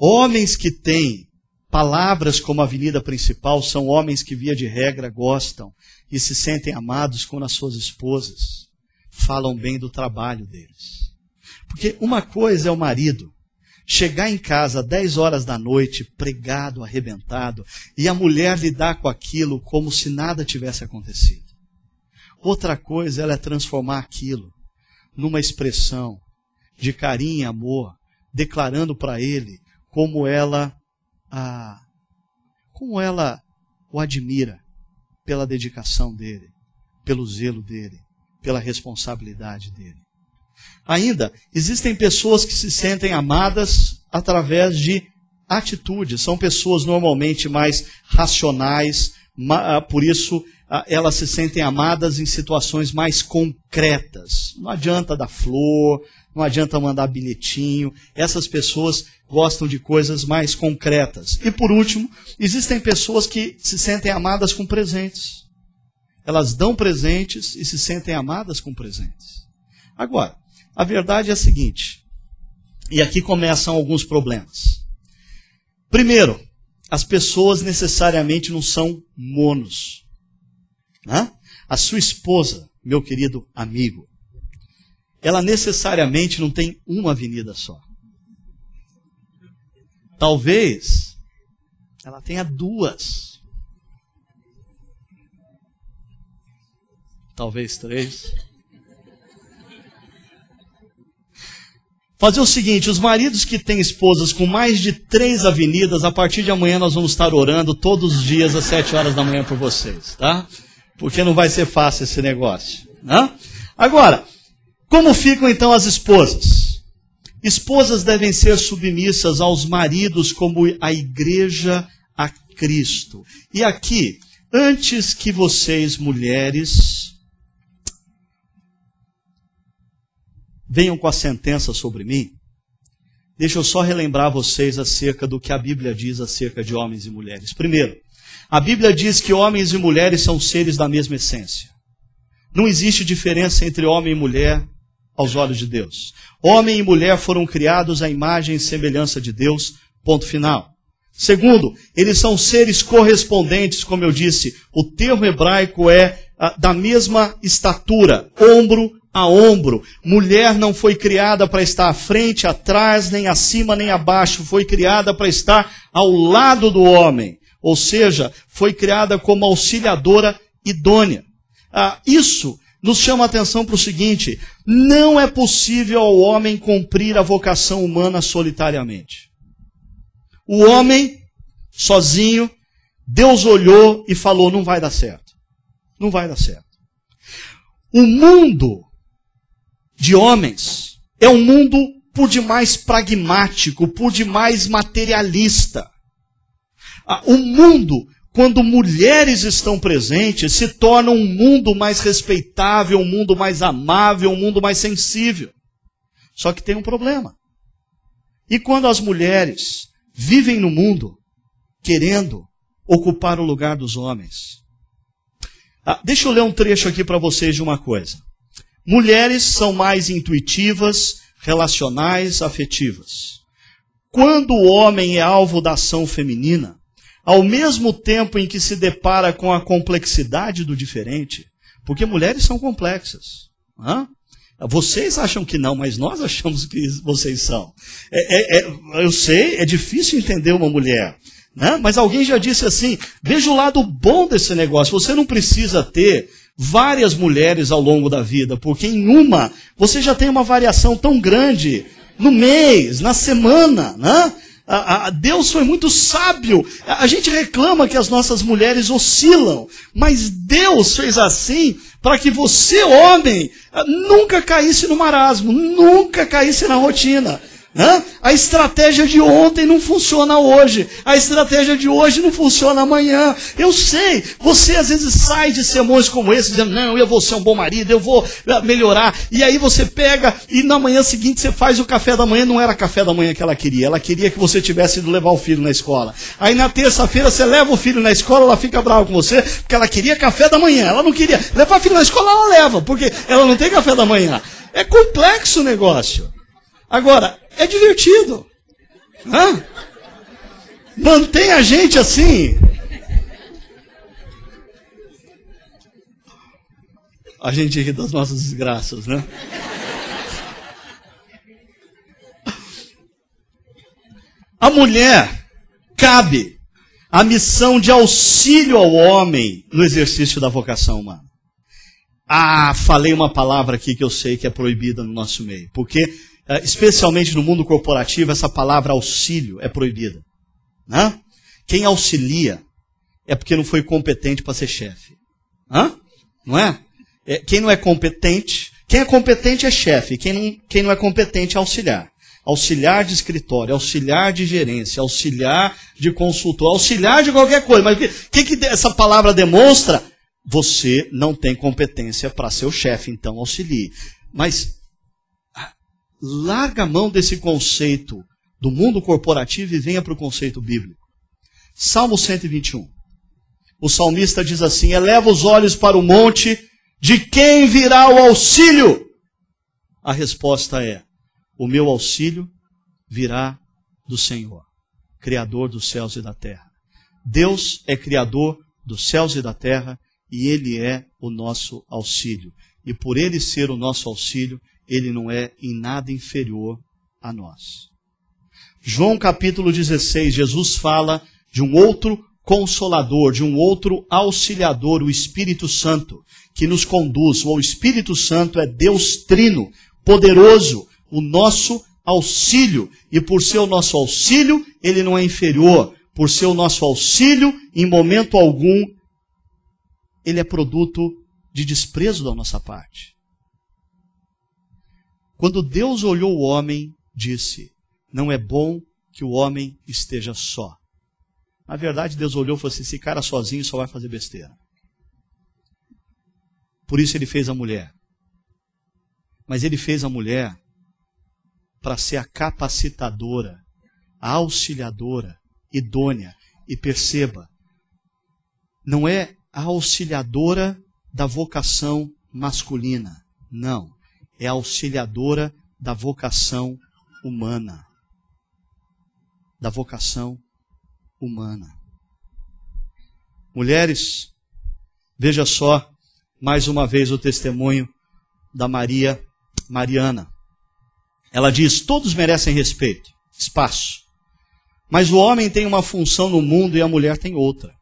Homens que têm palavras como avenida principal são homens que, via de regra, gostam e se sentem amados quando as suas esposas falam bem do trabalho deles. Porque uma coisa é o marido chegar em casa às 10 horas da noite, pregado, arrebentado, e a mulher lidar com aquilo como se nada tivesse acontecido. Outra coisa ela é transformar aquilo numa expressão de carinho e amor, declarando para ele como ela o admira pela dedicação dele, pelo zelo dele, pela responsabilidade dele. Ainda, existem pessoas que se sentem amadas através de atitudes. São pessoas normalmente mais racionais, por isso elas se sentem amadas em situações mais concretas. Não adianta dar flor, não adianta mandar bilhetinho. Essas pessoas gostam de coisas mais concretas. E por último, existem pessoas que se sentem amadas com presentes. Elas dão presentes e se sentem amadas com presentes. Agora, a verdade é a seguinte, e aqui começam alguns problemas. Primeiro, as pessoas necessariamente não são monos. Né? A sua esposa, meu querido amigo, ela necessariamente não tem uma avenida só. Talvez ela tenha duas. Talvez três. Fazer o seguinte, os maridos que têm esposas com mais de 3 avenidas, a partir de amanhã nós vamos estar orando todos os dias às 7 horas da manhã por vocês, tá? Porque não vai ser fácil esse negócio, né? Agora, como ficam então as esposas? Esposas devem ser submissas aos maridos como a igreja a Cristo. E aqui, antes que vocês, mulheres, venham com a sentença sobre mim, deixa eu só relembrar vocês acerca do que a Bíblia diz acerca de homens e mulheres. Primeiro, a Bíblia diz que homens e mulheres são seres da mesma essência. Não existe diferença entre homem e mulher aos olhos de Deus. Homem e mulher foram criados à imagem e semelhança de Deus, ponto final. Segundo, eles são seres correspondentes, como eu disse, o termo hebraico é da mesma estatura, ombro a ombro. Mulher não foi criada para estar à frente, atrás, nem acima, nem abaixo. Foi criada para estar ao lado do homem. Ou seja, foi criada como auxiliadora idônea. Isso nos chama a atenção para o seguinte: não é possível ao homem cumprir a vocação humana solitariamente. O homem, sozinho, Deus olhou e falou, não vai dar certo. Não vai dar certo. O mundo de homens é um mundo por demais pragmático, por demais materialista. O mundo, quando mulheres estão presentes, se torna um mundo mais respeitável, um mundo mais amável, um mundo mais sensível. Só que tem um problema. E quando as mulheres vivem no mundo querendo ocupar o lugar dos homens? Deixa eu ler um trecho aqui para vocês de uma coisa. Mulheres são mais intuitivas, relacionais, afetivas. Quando o homem é alvo da ação feminina, ao mesmo tempo em que se depara com a complexidade do diferente, porque mulheres são complexas. Vocês acham que não, mas nós achamos que vocês são. Eu sei, é difícil entender uma mulher. Né? Mas alguém já disse assim, veja o lado bom desse negócio. Você não precisa ter várias mulheres ao longo da vida, porque em uma você já tem uma variação tão grande no mês, na semana, né? Deus foi muito sábio. A gente reclama que as nossas mulheres oscilam, mas Deus fez assim para que você, homem, nunca caísse no marasmo, nunca caísse na rotina. A estratégia de ontem não funciona hoje. A estratégia de hoje não funciona amanhã. Eu sei, você às vezes sai de sermões como esse, dizendo, não, eu vou ser um bom marido, eu vou melhorar. E aí você pega e na manhã seguinte você faz o café da manhã. Não era café da manhã que ela queria que você tivesse ido levar o filho na escola. Aí na terça-feira você leva o filho na escola, ela fica brava com você, porque ela queria café da manhã. Ela não queria levar o filho na escola, ela leva, porque ela não tem café da manhã. É complexo o negócio. Agora, é divertido. Mantém a gente assim. A gente ri das nossas desgraças, né? A mulher cabe a missão de auxílio ao homem no exercício da vocação humana. Falei uma palavra aqui que eu sei que é proibida no nosso meio, porque especialmente no mundo corporativo, essa palavra auxílio é proibida. Né? Quem auxilia é porque não foi competente para ser chefe. Não é? Quem não é competente, quem é competente é chefe, quem não é competente é auxiliar. Auxiliar de escritório, auxiliar de gerência, auxiliar de consultor, auxiliar de qualquer coisa. Mas o que essa palavra demonstra? Você não tem competência para ser o chefe, então auxilie. Mas larga a mão desse conceito do mundo corporativo e venha para o conceito bíblico. Salmo 121. O salmista diz assim: eleva os olhos para o monte, de quem virá o auxílio? A resposta é: o meu auxílio virá do Senhor, Criador dos céus e da terra. Deus é Criador dos céus e da terra e Ele é o nosso auxílio. E por Ele ser o nosso auxílio, Ele não é em nada inferior a nós. João capítulo 16, Jesus fala de um outro consolador, de um outro auxiliador, o Espírito Santo, que nos conduz. O Espírito Santo é Deus Trino, poderoso, o nosso auxílio. E por ser o nosso auxílio, ele não é inferior. Por ser o nosso auxílio, em momento algum, ele é produto de desprezo da nossa parte. Quando Deus olhou o homem, disse: não é bom que o homem esteja só. Na verdade, Deus olhou e falou assim: esse cara sozinho só vai fazer besteira. Por isso ele fez a mulher. Mas ele fez a mulher para ser a capacitadora, a auxiliadora, idônea. E perceba, não é a auxiliadora da vocação masculina. Não, é a auxiliadora da vocação humana. Da vocação humana. Mulheres, veja só, mais uma vez o testemunho da Mariana. Ela diz: todos merecem respeito, espaço. Mas o homem tem uma função no mundo e a mulher tem outra.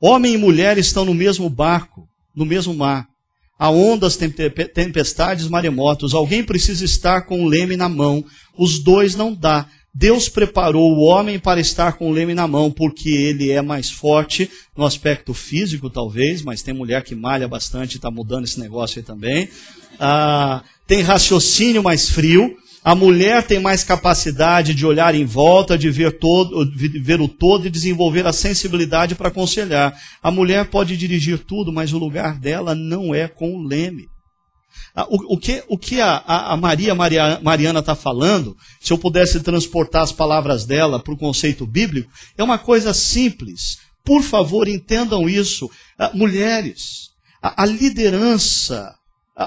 Homem e mulher estão no mesmo barco, no mesmo mar. Há ondas, tempestades, maremotos. Alguém precisa estar com o leme na mão. Os dois não dá. Deus preparou o homem para estar com o leme na mão, porque ele é mais forte no aspecto físico, talvez, mas tem mulher que malha bastante e está mudando esse negócio aí também. Tem raciocínio mais frio. A mulher tem mais capacidade de olhar em volta, de ver o todo e desenvolver a sensibilidade para aconselhar. A mulher pode dirigir tudo, mas o lugar dela não é com o leme. O que a Mariana está falando, se eu pudesse transportar as palavras dela para o conceito bíblico, é uma coisa simples. Por favor, entendam isso. Mulheres, a liderança,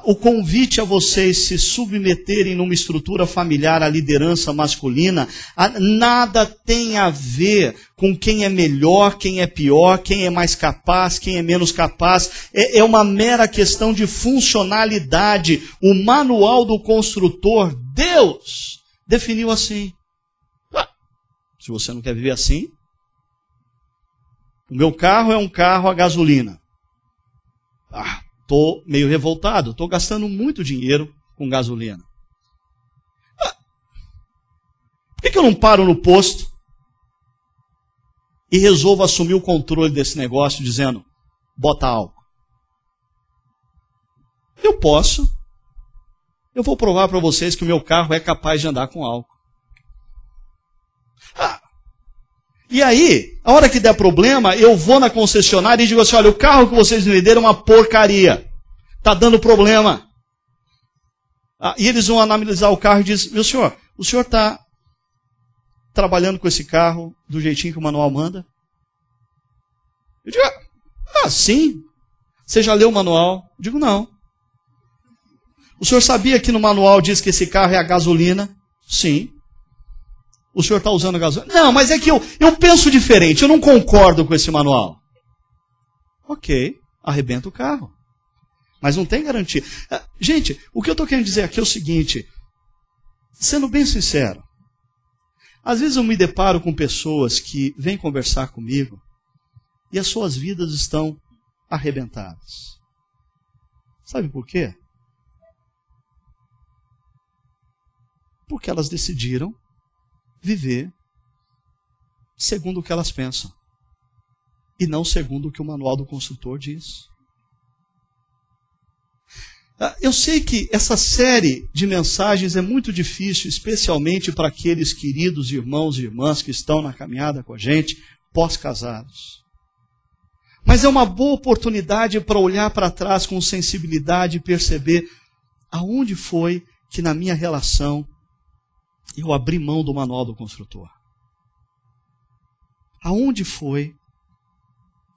o convite a vocês se submeterem numa estrutura familiar à liderança masculina, nada tem a ver com quem é melhor, quem é pior, quem é mais capaz, quem é menos capaz. É uma mera questão de funcionalidade. O manual do construtor, Deus, definiu assim. Se você não quer viver assim, o meu carro é um carro a gasolina. Estou meio revoltado, estou gastando muito dinheiro com gasolina. Por que eu não paro no posto e resolvo assumir o controle desse negócio dizendo: bota álcool? Eu posso. Eu vou provar para vocês que o meu carro é capaz de andar com álcool. E aí, a hora que der problema, eu vou na concessionária e digo assim: olha, o carro que vocês me deram é uma porcaria. Está dando problema. E eles vão analisar o carro e dizem: meu senhor, o senhor está trabalhando com esse carro do jeitinho que o manual manda? Eu digo: sim. Você já leu o manual? Eu digo: não. O senhor sabia que no manual diz que esse carro é a gasolina? Sim. O senhor está usando gasolina? Não, mas é que eu penso diferente, eu não concordo com esse manual. Ok, arrebenta o carro. Mas não tem garantia. Gente, o que eu estou querendo dizer aqui é o seguinte, sendo bem sincero, às vezes eu me deparo com pessoas que vêm conversar comigo e as suas vidas estão arrebentadas. Sabe por quê? Porque elas decidiram viver segundo o que elas pensam e não segundo o que o manual do construtor diz. Eu sei que essa série de mensagens é muito difícil, especialmente para aqueles queridos irmãos e irmãs que estão na caminhada com a gente, pós-casados. Mas é uma boa oportunidade para olhar para trás com sensibilidade e perceber aonde foi que na minha relação eu abri mão do manual do construtor. Aonde foi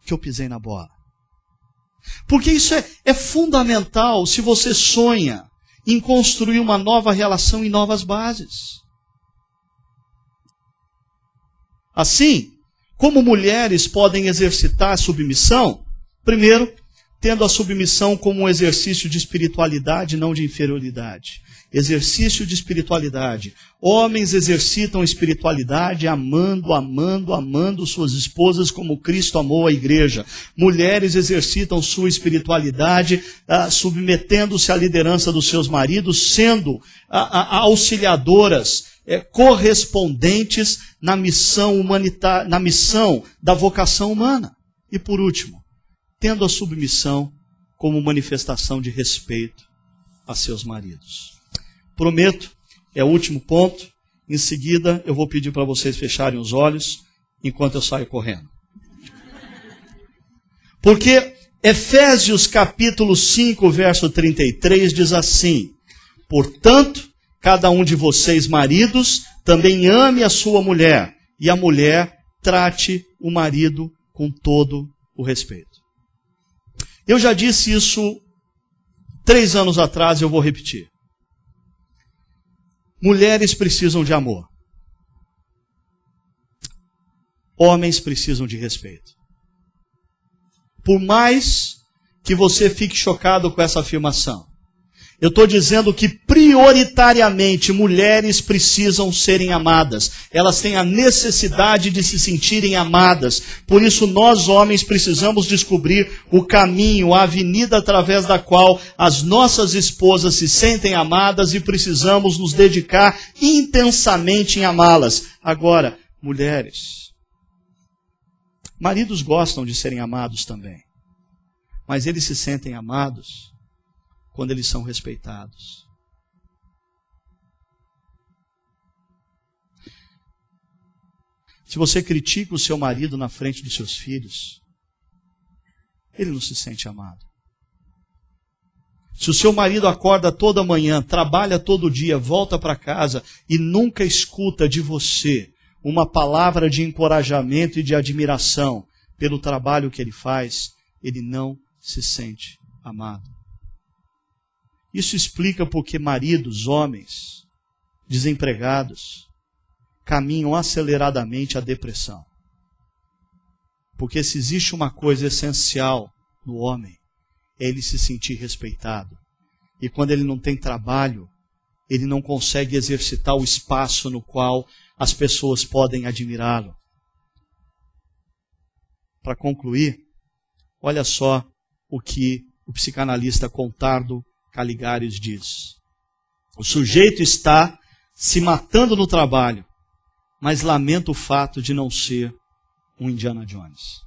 que eu pisei na bola? Porque isso é fundamental se você sonha em construir uma nova relação em novas bases. Assim, como mulheres podem exercitar a submissão? Primeiro, tendo a submissão como um exercício de espiritualidade, não de inferioridade. Exercício de espiritualidade. Homens exercitam espiritualidade amando suas esposas como Cristo amou a igreja. Mulheres exercitam sua espiritualidade submetendo-se à liderança dos seus maridos, sendo auxiliadoras, correspondentes na missão humanitária, na missão da vocação humana. E por último, tendo a submissão como manifestação de respeito a seus maridos. Prometo, é o último ponto. Em seguida, eu vou pedir para vocês fecharem os olhos enquanto eu saio correndo. Porque Efésios capítulo 5, verso 33 diz assim: portanto, cada um de vocês, maridos, também ame a sua mulher, e a mulher trate o marido com todo o respeito. Eu já disse isso 3 anos atrás e eu vou repetir. Mulheres precisam de amor. Homens precisam de respeito. Por mais que você fique chocado com essa afirmação, eu estou dizendo que prioritariamente mulheres precisam serem amadas. Elas têm a necessidade de se sentirem amadas. Por isso nós homens precisamos descobrir o caminho, a avenida através da qual as nossas esposas se sentem amadas e precisamos nos dedicar intensamente em amá-las. Agora, mulheres, maridos gostam de serem amados também. Mas eles se sentem amados quando eles são respeitados. Se você critica o seu marido na frente dos seus filhos, ele não se sente amado. Se o seu marido acorda toda manhã, trabalha todo dia, volta para casa e nunca escuta de você uma palavra de encorajamento e de admiração pelo trabalho que ele faz, ele não se sente amado. Isso explica porque maridos, homens, desempregados, caminham aceleradamente à depressão. Porque se existe uma coisa essencial no homem, é ele se sentir respeitado. E quando ele não tem trabalho, ele não consegue exercitar o espaço no qual as pessoas podem admirá-lo. Para concluir, olha só o que o psicanalista Contardo Caligares diz. O sujeito está se matando no trabalho, mas lamenta o fato de não ser um Indiana Jones.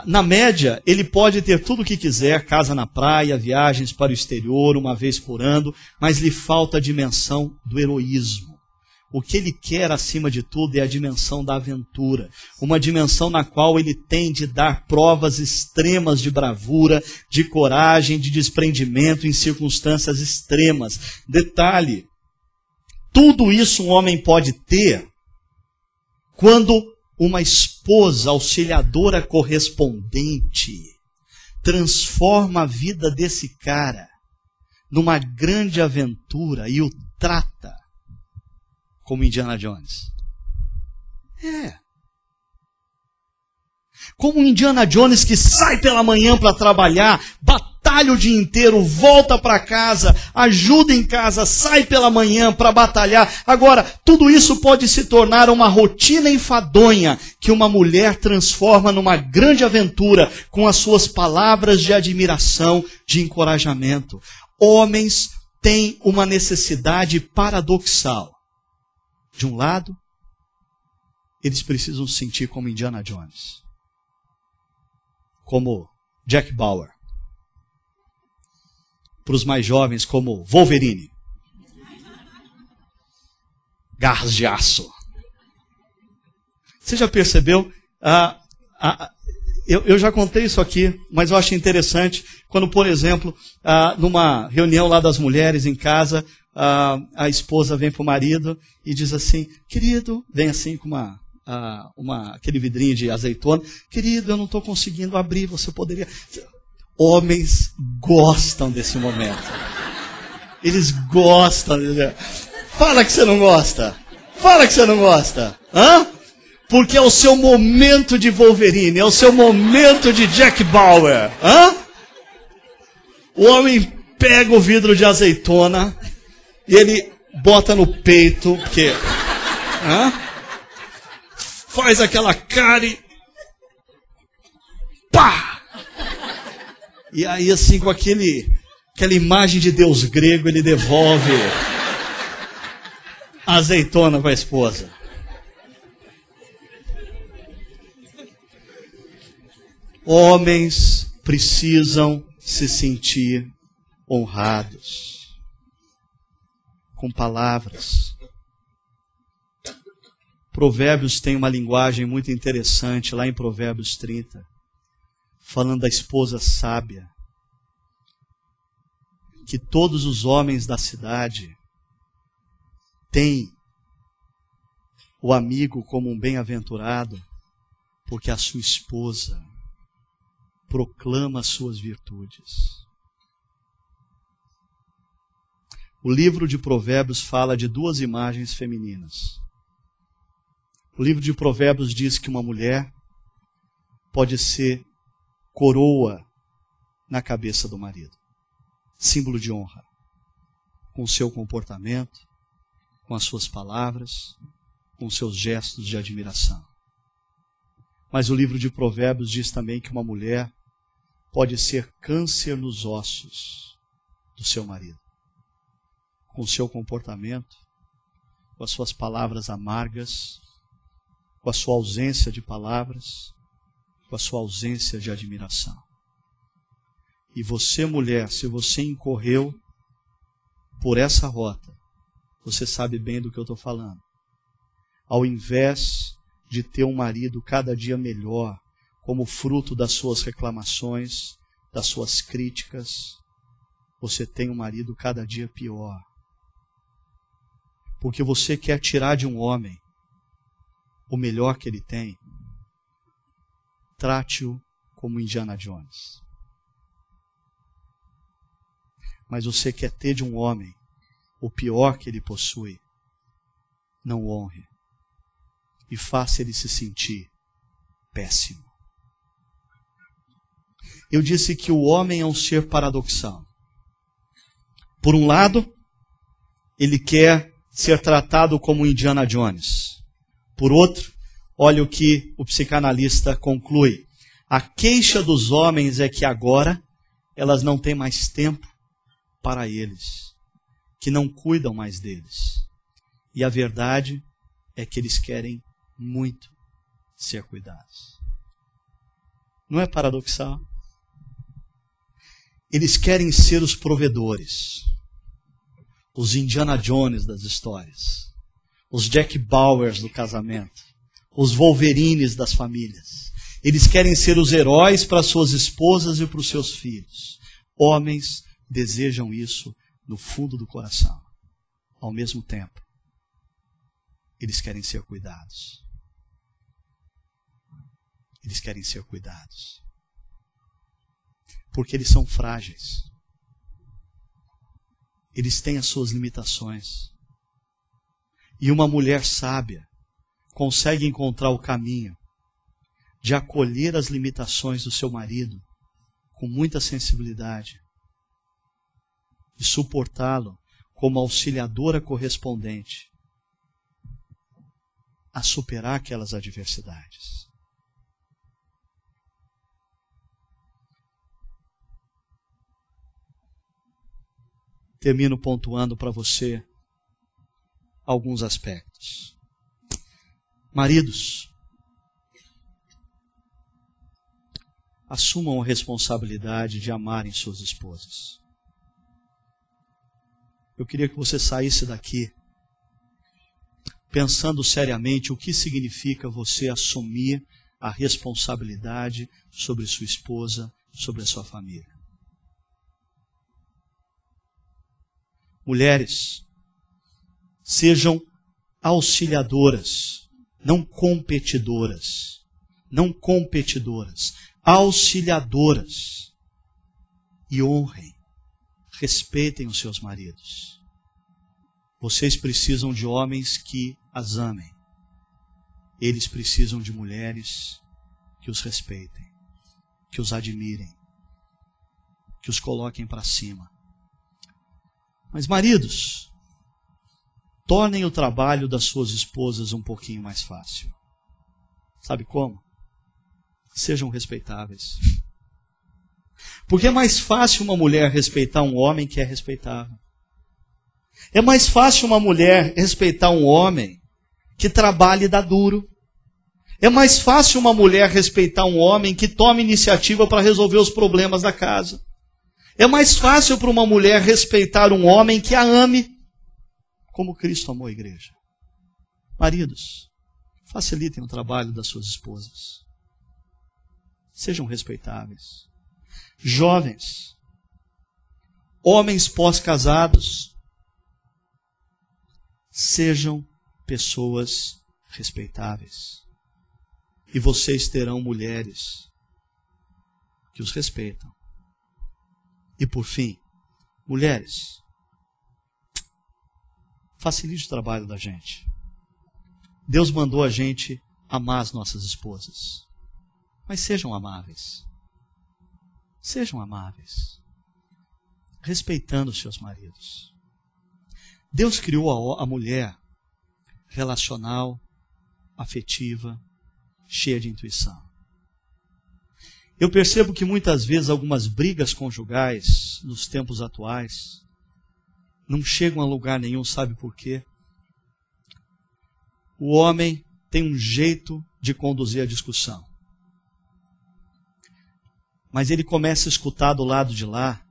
Na média, ele pode ter tudo o que quiser, casa na praia, viagens para o exterior uma vez por ano, mas lhe falta a dimensão do heroísmo. O que ele quer, acima de tudo, é a dimensão da aventura. Uma dimensão na qual ele tem de dar provas extremas de bravura, de coragem, de desprendimento em circunstâncias extremas. Detalhe, tudo isso um homem pode ter quando uma esposa auxiliadora correspondente transforma a vida desse cara numa grande aventura e o trata como Indiana Jones. Como um Indiana Jones que sai pela manhã para trabalhar, batalha o dia inteiro, volta para casa, ajuda em casa, sai pela manhã para batalhar. Agora, tudo isso pode se tornar uma rotina enfadonha que uma mulher transforma numa grande aventura com as suas palavras de admiração, de encorajamento. Homens têm uma necessidade paradoxal. De um lado, eles precisam se sentir como Indiana Jones, como Jack Bauer. para os mais jovens como Wolverine. Garras de aço. Você já percebeu? Eu já contei isso aqui, mas eu acho interessante quando, por exemplo, numa reunião lá das mulheres em casa, a esposa vem para o marido e diz assim: querido, vem assim com aquele vidrinho de azeitona, querido, eu não estou conseguindo abrir, você poderia... Homens gostam desse momento. Eles gostam. Fala que você não gosta. Fala que você não gosta. Hã? Porque é o seu momento de Wolverine, é o seu momento de Jack Bauer. Hã? O homem pega o vidro de azeitona e ele bota no peito, porque... Hã? Faz aquela cara e... Pá! E aí, assim, com aquela imagem de Deus grego, ele devolve a azeitona para a esposa. Homens precisam se sentir honrados com palavras. Provérbios tem uma linguagem muito interessante, lá em Provérbios 30, falando da esposa sábia, que todos os homens da cidade têm o amigo como um bem-aventurado, porque a sua esposa proclama as suas virtudes. O livro de Provérbios fala de duas imagens femininas. O livro de Provérbios diz que uma mulher pode ser coroa na cabeça do marido, símbolo de honra, com o seu comportamento, com as suas palavras, com os seus gestos de admiração. Mas o livro de Provérbios diz também que uma mulher pode ser câncer nos ossos do seu marido, com o seu comportamento, com as suas palavras amargas, com a sua ausência de palavras, com a sua ausência de admiração. E você, mulher, se você incorreu por essa rota, você sabe bem do que eu estou falando. Ao invés de ter um marido cada dia melhor, como fruto das suas reclamações, das suas críticas, você tem um marido cada dia pior. Porque você quer tirar de um homem o melhor que ele tem. Trate-o como Indiana Jones. Mas você quer ter de um homem o pior que ele possui. Não o honre. E faça ele se sentir péssimo. Eu disse que o homem é um ser paradoxal. Por um lado, ele quer ser tratado como Indiana Jones. Por outro, olha o que o psicanalista conclui. A queixa dos homens é que agora elas não têm mais tempo para eles, que não cuidam mais deles. E a verdade é que eles querem muito ser cuidados. Não é paradoxal? Eles querem ser os provedores, os Indiana Jones das histórias, os Jack Bauers do casamento, os Wolverines das famílias. Eles querem ser os heróis para suas esposas e para os seus filhos. Homens desejam isso no fundo do coração. Ao mesmo tempo, eles querem ser cuidados. Eles querem ser cuidados. Porque eles são frágeis. Eles têm as suas limitações. E uma mulher sábia consegue encontrar o caminho de acolher as limitações do seu marido com muita sensibilidade e suportá-lo como auxiliadora correspondente a superar aquelas adversidades. Termino pontuando para você alguns aspectos. Maridos, assumam a responsabilidade de amarem suas esposas. eu queria que você saísse daqui pensando seriamente o que significa você assumir a responsabilidade sobre sua esposa, sobre a sua família. Mulheres, sejam auxiliadoras, não competidoras. Não competidoras, auxiliadoras. E honrem, respeitem os seus maridos. Vocês precisam de homens que as amem. Eles precisam de mulheres que os respeitem, que os admirem, que os coloquem para cima. Mas maridos, tornem o trabalho das suas esposas um pouquinho mais fácil. Sabe como? Sejam respeitáveis. Porque é mais fácil uma mulher respeitar um homem que é respeitável. É mais fácil uma mulher respeitar um homem que trabalha e dá duro. É mais fácil uma mulher respeitar um homem que toma iniciativa para resolver os problemas da casa. É mais fácil para uma mulher respeitar um homem que a ame, como Cristo amou a igreja. Maridos, facilitem o trabalho das suas esposas. Sejam respeitáveis. Jovens, homens pós-casados, sejam pessoas respeitáveis. E vocês terão mulheres que os respeitam. E por fim, mulheres, facilite o trabalho da gente. Deus mandou a gente amar as nossas esposas. Mas sejam amáveis. Sejam amáveis. Respeitando os seus maridos. Deus criou a mulher relacional, afetiva, cheia de intuição. Eu percebo que muitas vezes algumas brigas conjugais nos tempos atuais não chegam a lugar nenhum, sabe por quê? O homem tem um jeito de conduzir a discussão. Mas ele começa a escutar do lado de lá,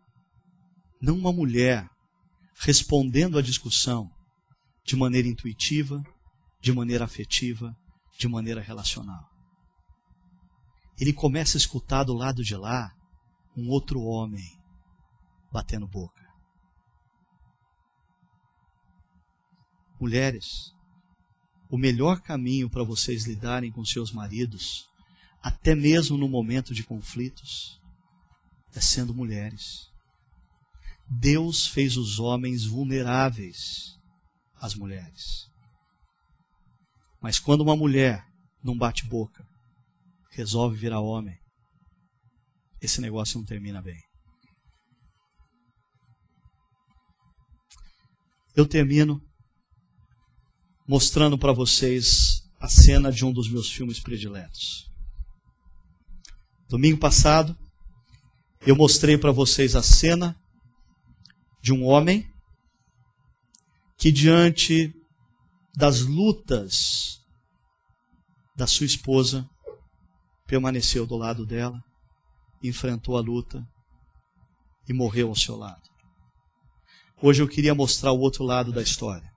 não uma mulher respondendo à discussão de maneira intuitiva, de maneira afetiva, de maneira relacional. Ele começa a escutar do lado de lá um outro homem batendo boca. Mulheres, o melhor caminho para vocês lidarem com seus maridos, até mesmo no momento de conflitos, é sendo mulheres. Deus fez os homens vulneráveis às mulheres. Mas quando uma mulher não bate boca, resolve virar homem, esse negócio não termina bem. Eu termino mostrando para vocês a cena de um dos meus filmes prediletos. Domingo passado, eu mostrei para vocês a cena de um homem que, diante das lutas da sua esposa, permaneceu do lado dela, enfrentou a luta e morreu ao seu lado. Hoje eu queria mostrar o outro lado da história.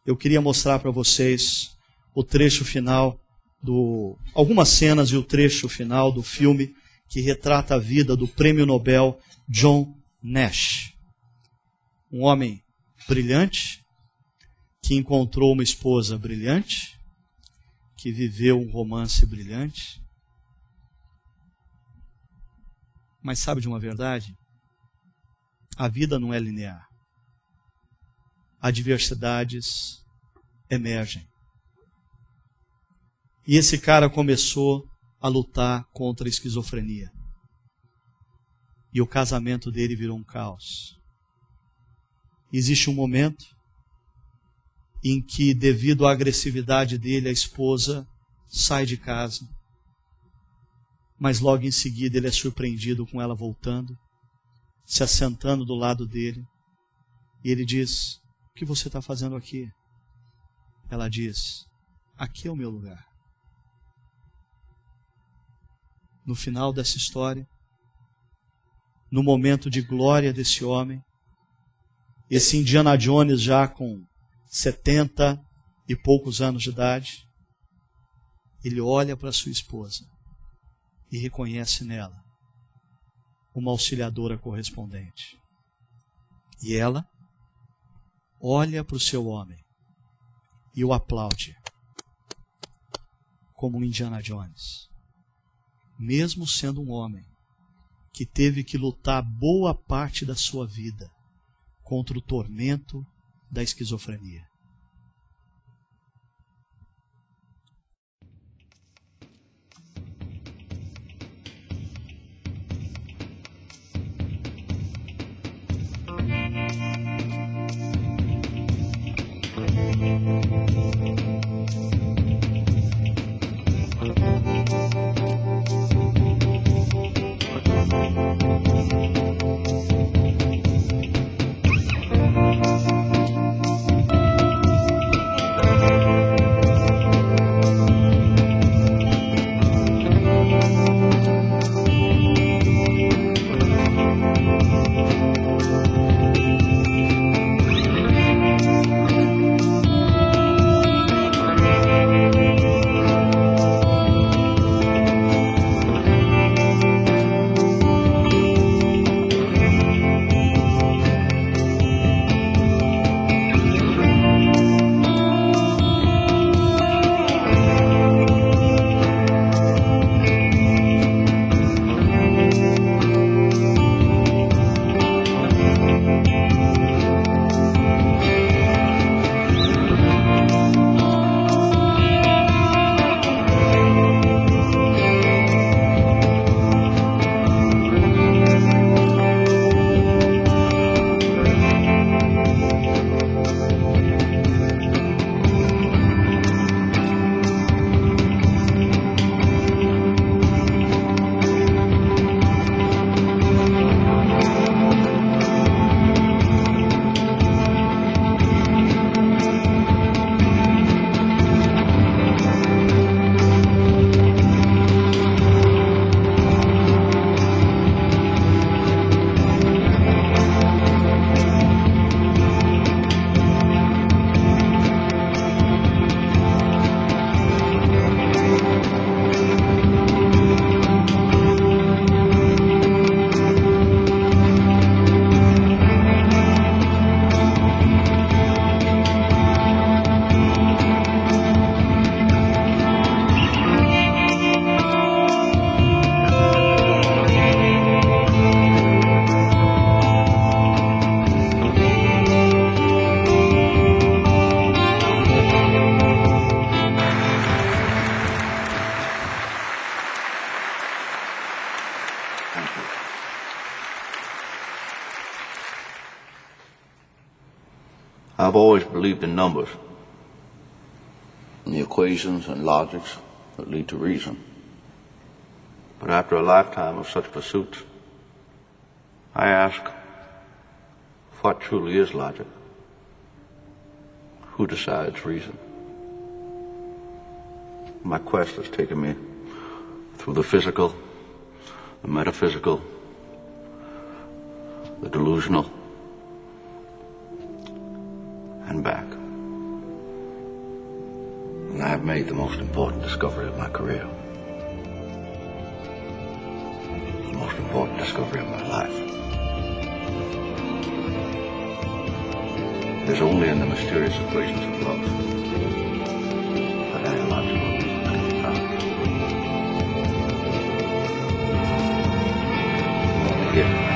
Eu queria mostrar para vocês o trecho final algumas cenas e o trecho final do filme que retrata a vida do prêmio Nobel John Nash. Um homem brilhante, que encontrou uma esposa brilhante, que viveu um romance brilhante. Mas sabe de uma verdade? A vida não é linear. Adversidades emergem. E esse cara começou a lutar contra a esquizofrenia. E o casamento dele virou um caos. Existe um momento em que, devido à agressividade dele, a esposa sai de casa. Mas logo em seguida ele é surpreendido com ela voltando, se assentando do lado dele. E ele diz: "O que você está fazendo aqui?" Ela diz: "Aqui é o meu lugar." No final dessa história, no momento de glória desse homem, esse Indiana Jones já com 70 e poucos anos de idade, ele olha para sua esposa e reconhece nela uma auxiliadora correspondente. E ela olha para o seu homem e o aplaude como um Indiana Jones, mesmo sendo um homem que teve que lutar boa parte da sua vida contra o tormento da esquizofrenia. I've always believed in numbers, and the equations and logics that lead to reason. But after a lifetime of such pursuits, I ask, what truly is logic? Who decides reason? My quest has taken me through the physical, the metaphysical, the delusional, and back. And I have made the most important discovery of my career. The most important discovery of my life. It is only in the mysterious equations of love that any logical reason can be found. Only here.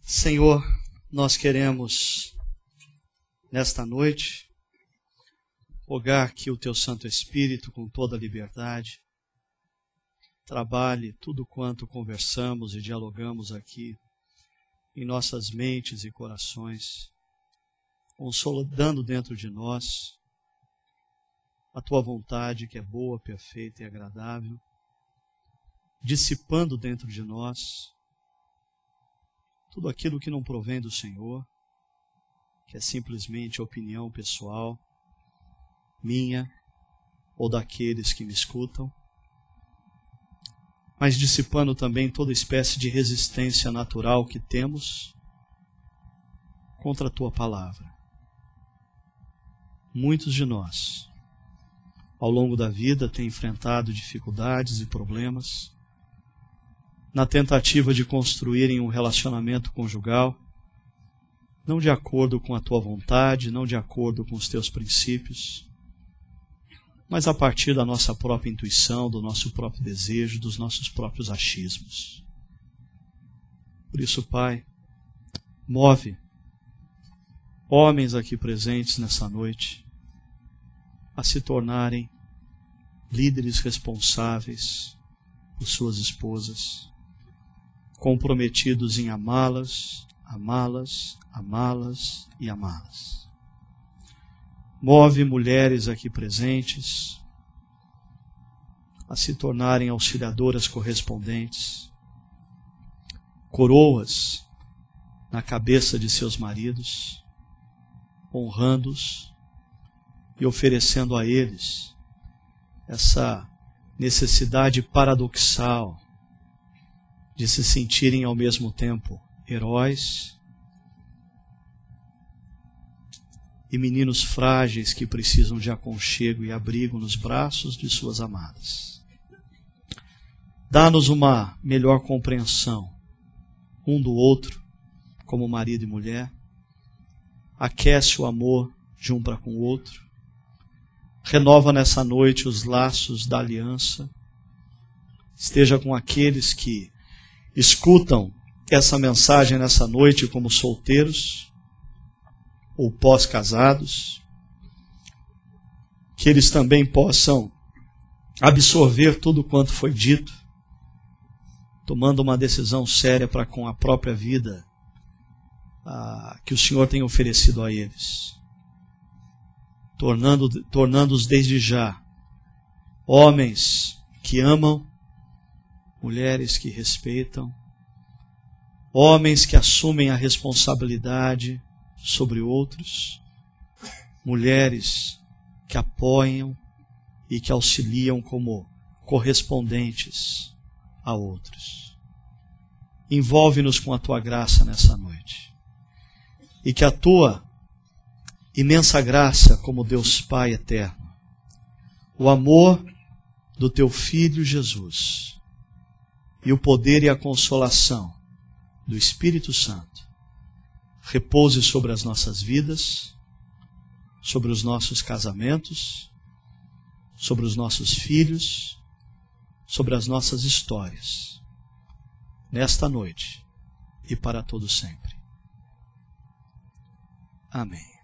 Senhor, nós queremos, nesta noite, rogar que o Teu Santo Espírito, com toda a liberdade, trabalhe tudo quanto conversamos e dialogamos aqui em nossas mentes e corações, consolidando dentro de nós a Tua vontade, que é boa, perfeita e agradável, dissipando dentro de nós tudo aquilo que não provém do Senhor, que é simplesmente opinião pessoal, minha ou daqueles que me escutam, mas dissipando também toda espécie de resistência natural que temos contra a Tua palavra. Muitos de nós, ao longo da vida, têm enfrentado dificuldades e problemas na tentativa de construírem um relacionamento conjugal, não de acordo com a Tua vontade, não de acordo com os Teus princípios, mas a partir da nossa própria intuição, do nosso próprio desejo, dos nossos próprios achismos. Por isso, Pai, move homens aqui presentes nessa noite a se tornarem líderes responsáveis por suas esposas, comprometidos em amá-las, amá-las, amá-las e amá-las. Move mulheres aqui presentes a se tornarem auxiliadoras correspondentes, coroas na cabeça de seus maridos, honrando-os e oferecendo a eles essa necessidade paradoxal de se sentirem ao mesmo tempo heróis e meninos frágeis que precisam de aconchego e abrigo nos braços de suas amadas. Dá-nos uma melhor compreensão um do outro, como marido e mulher. Aquece o amor de um para com o outro. Renova nessa noite os laços da aliança. Esteja com aqueles que escutam essa mensagem nessa noite como solteiros ou pós-casados, que eles também possam absorver tudo quanto foi dito, tomando uma decisão séria para com a própria vida que o Senhor tem oferecido a eles, tornando-os desde já homens que amam, mulheres que respeitam, homens que assumem a responsabilidade sobre outros, mulheres que apoiam e que auxiliam como correspondentes a outros. Envolve-nos com a Tua graça nessa noite. E que a Tua imensa graça como Deus Pai eterno, o amor do Teu Filho Jesus e o poder e a consolação do Espírito Santo repouse sobre as nossas vidas, sobre os nossos casamentos, sobre os nossos filhos, sobre as nossas histórias, nesta noite e para todo sempre. Amém.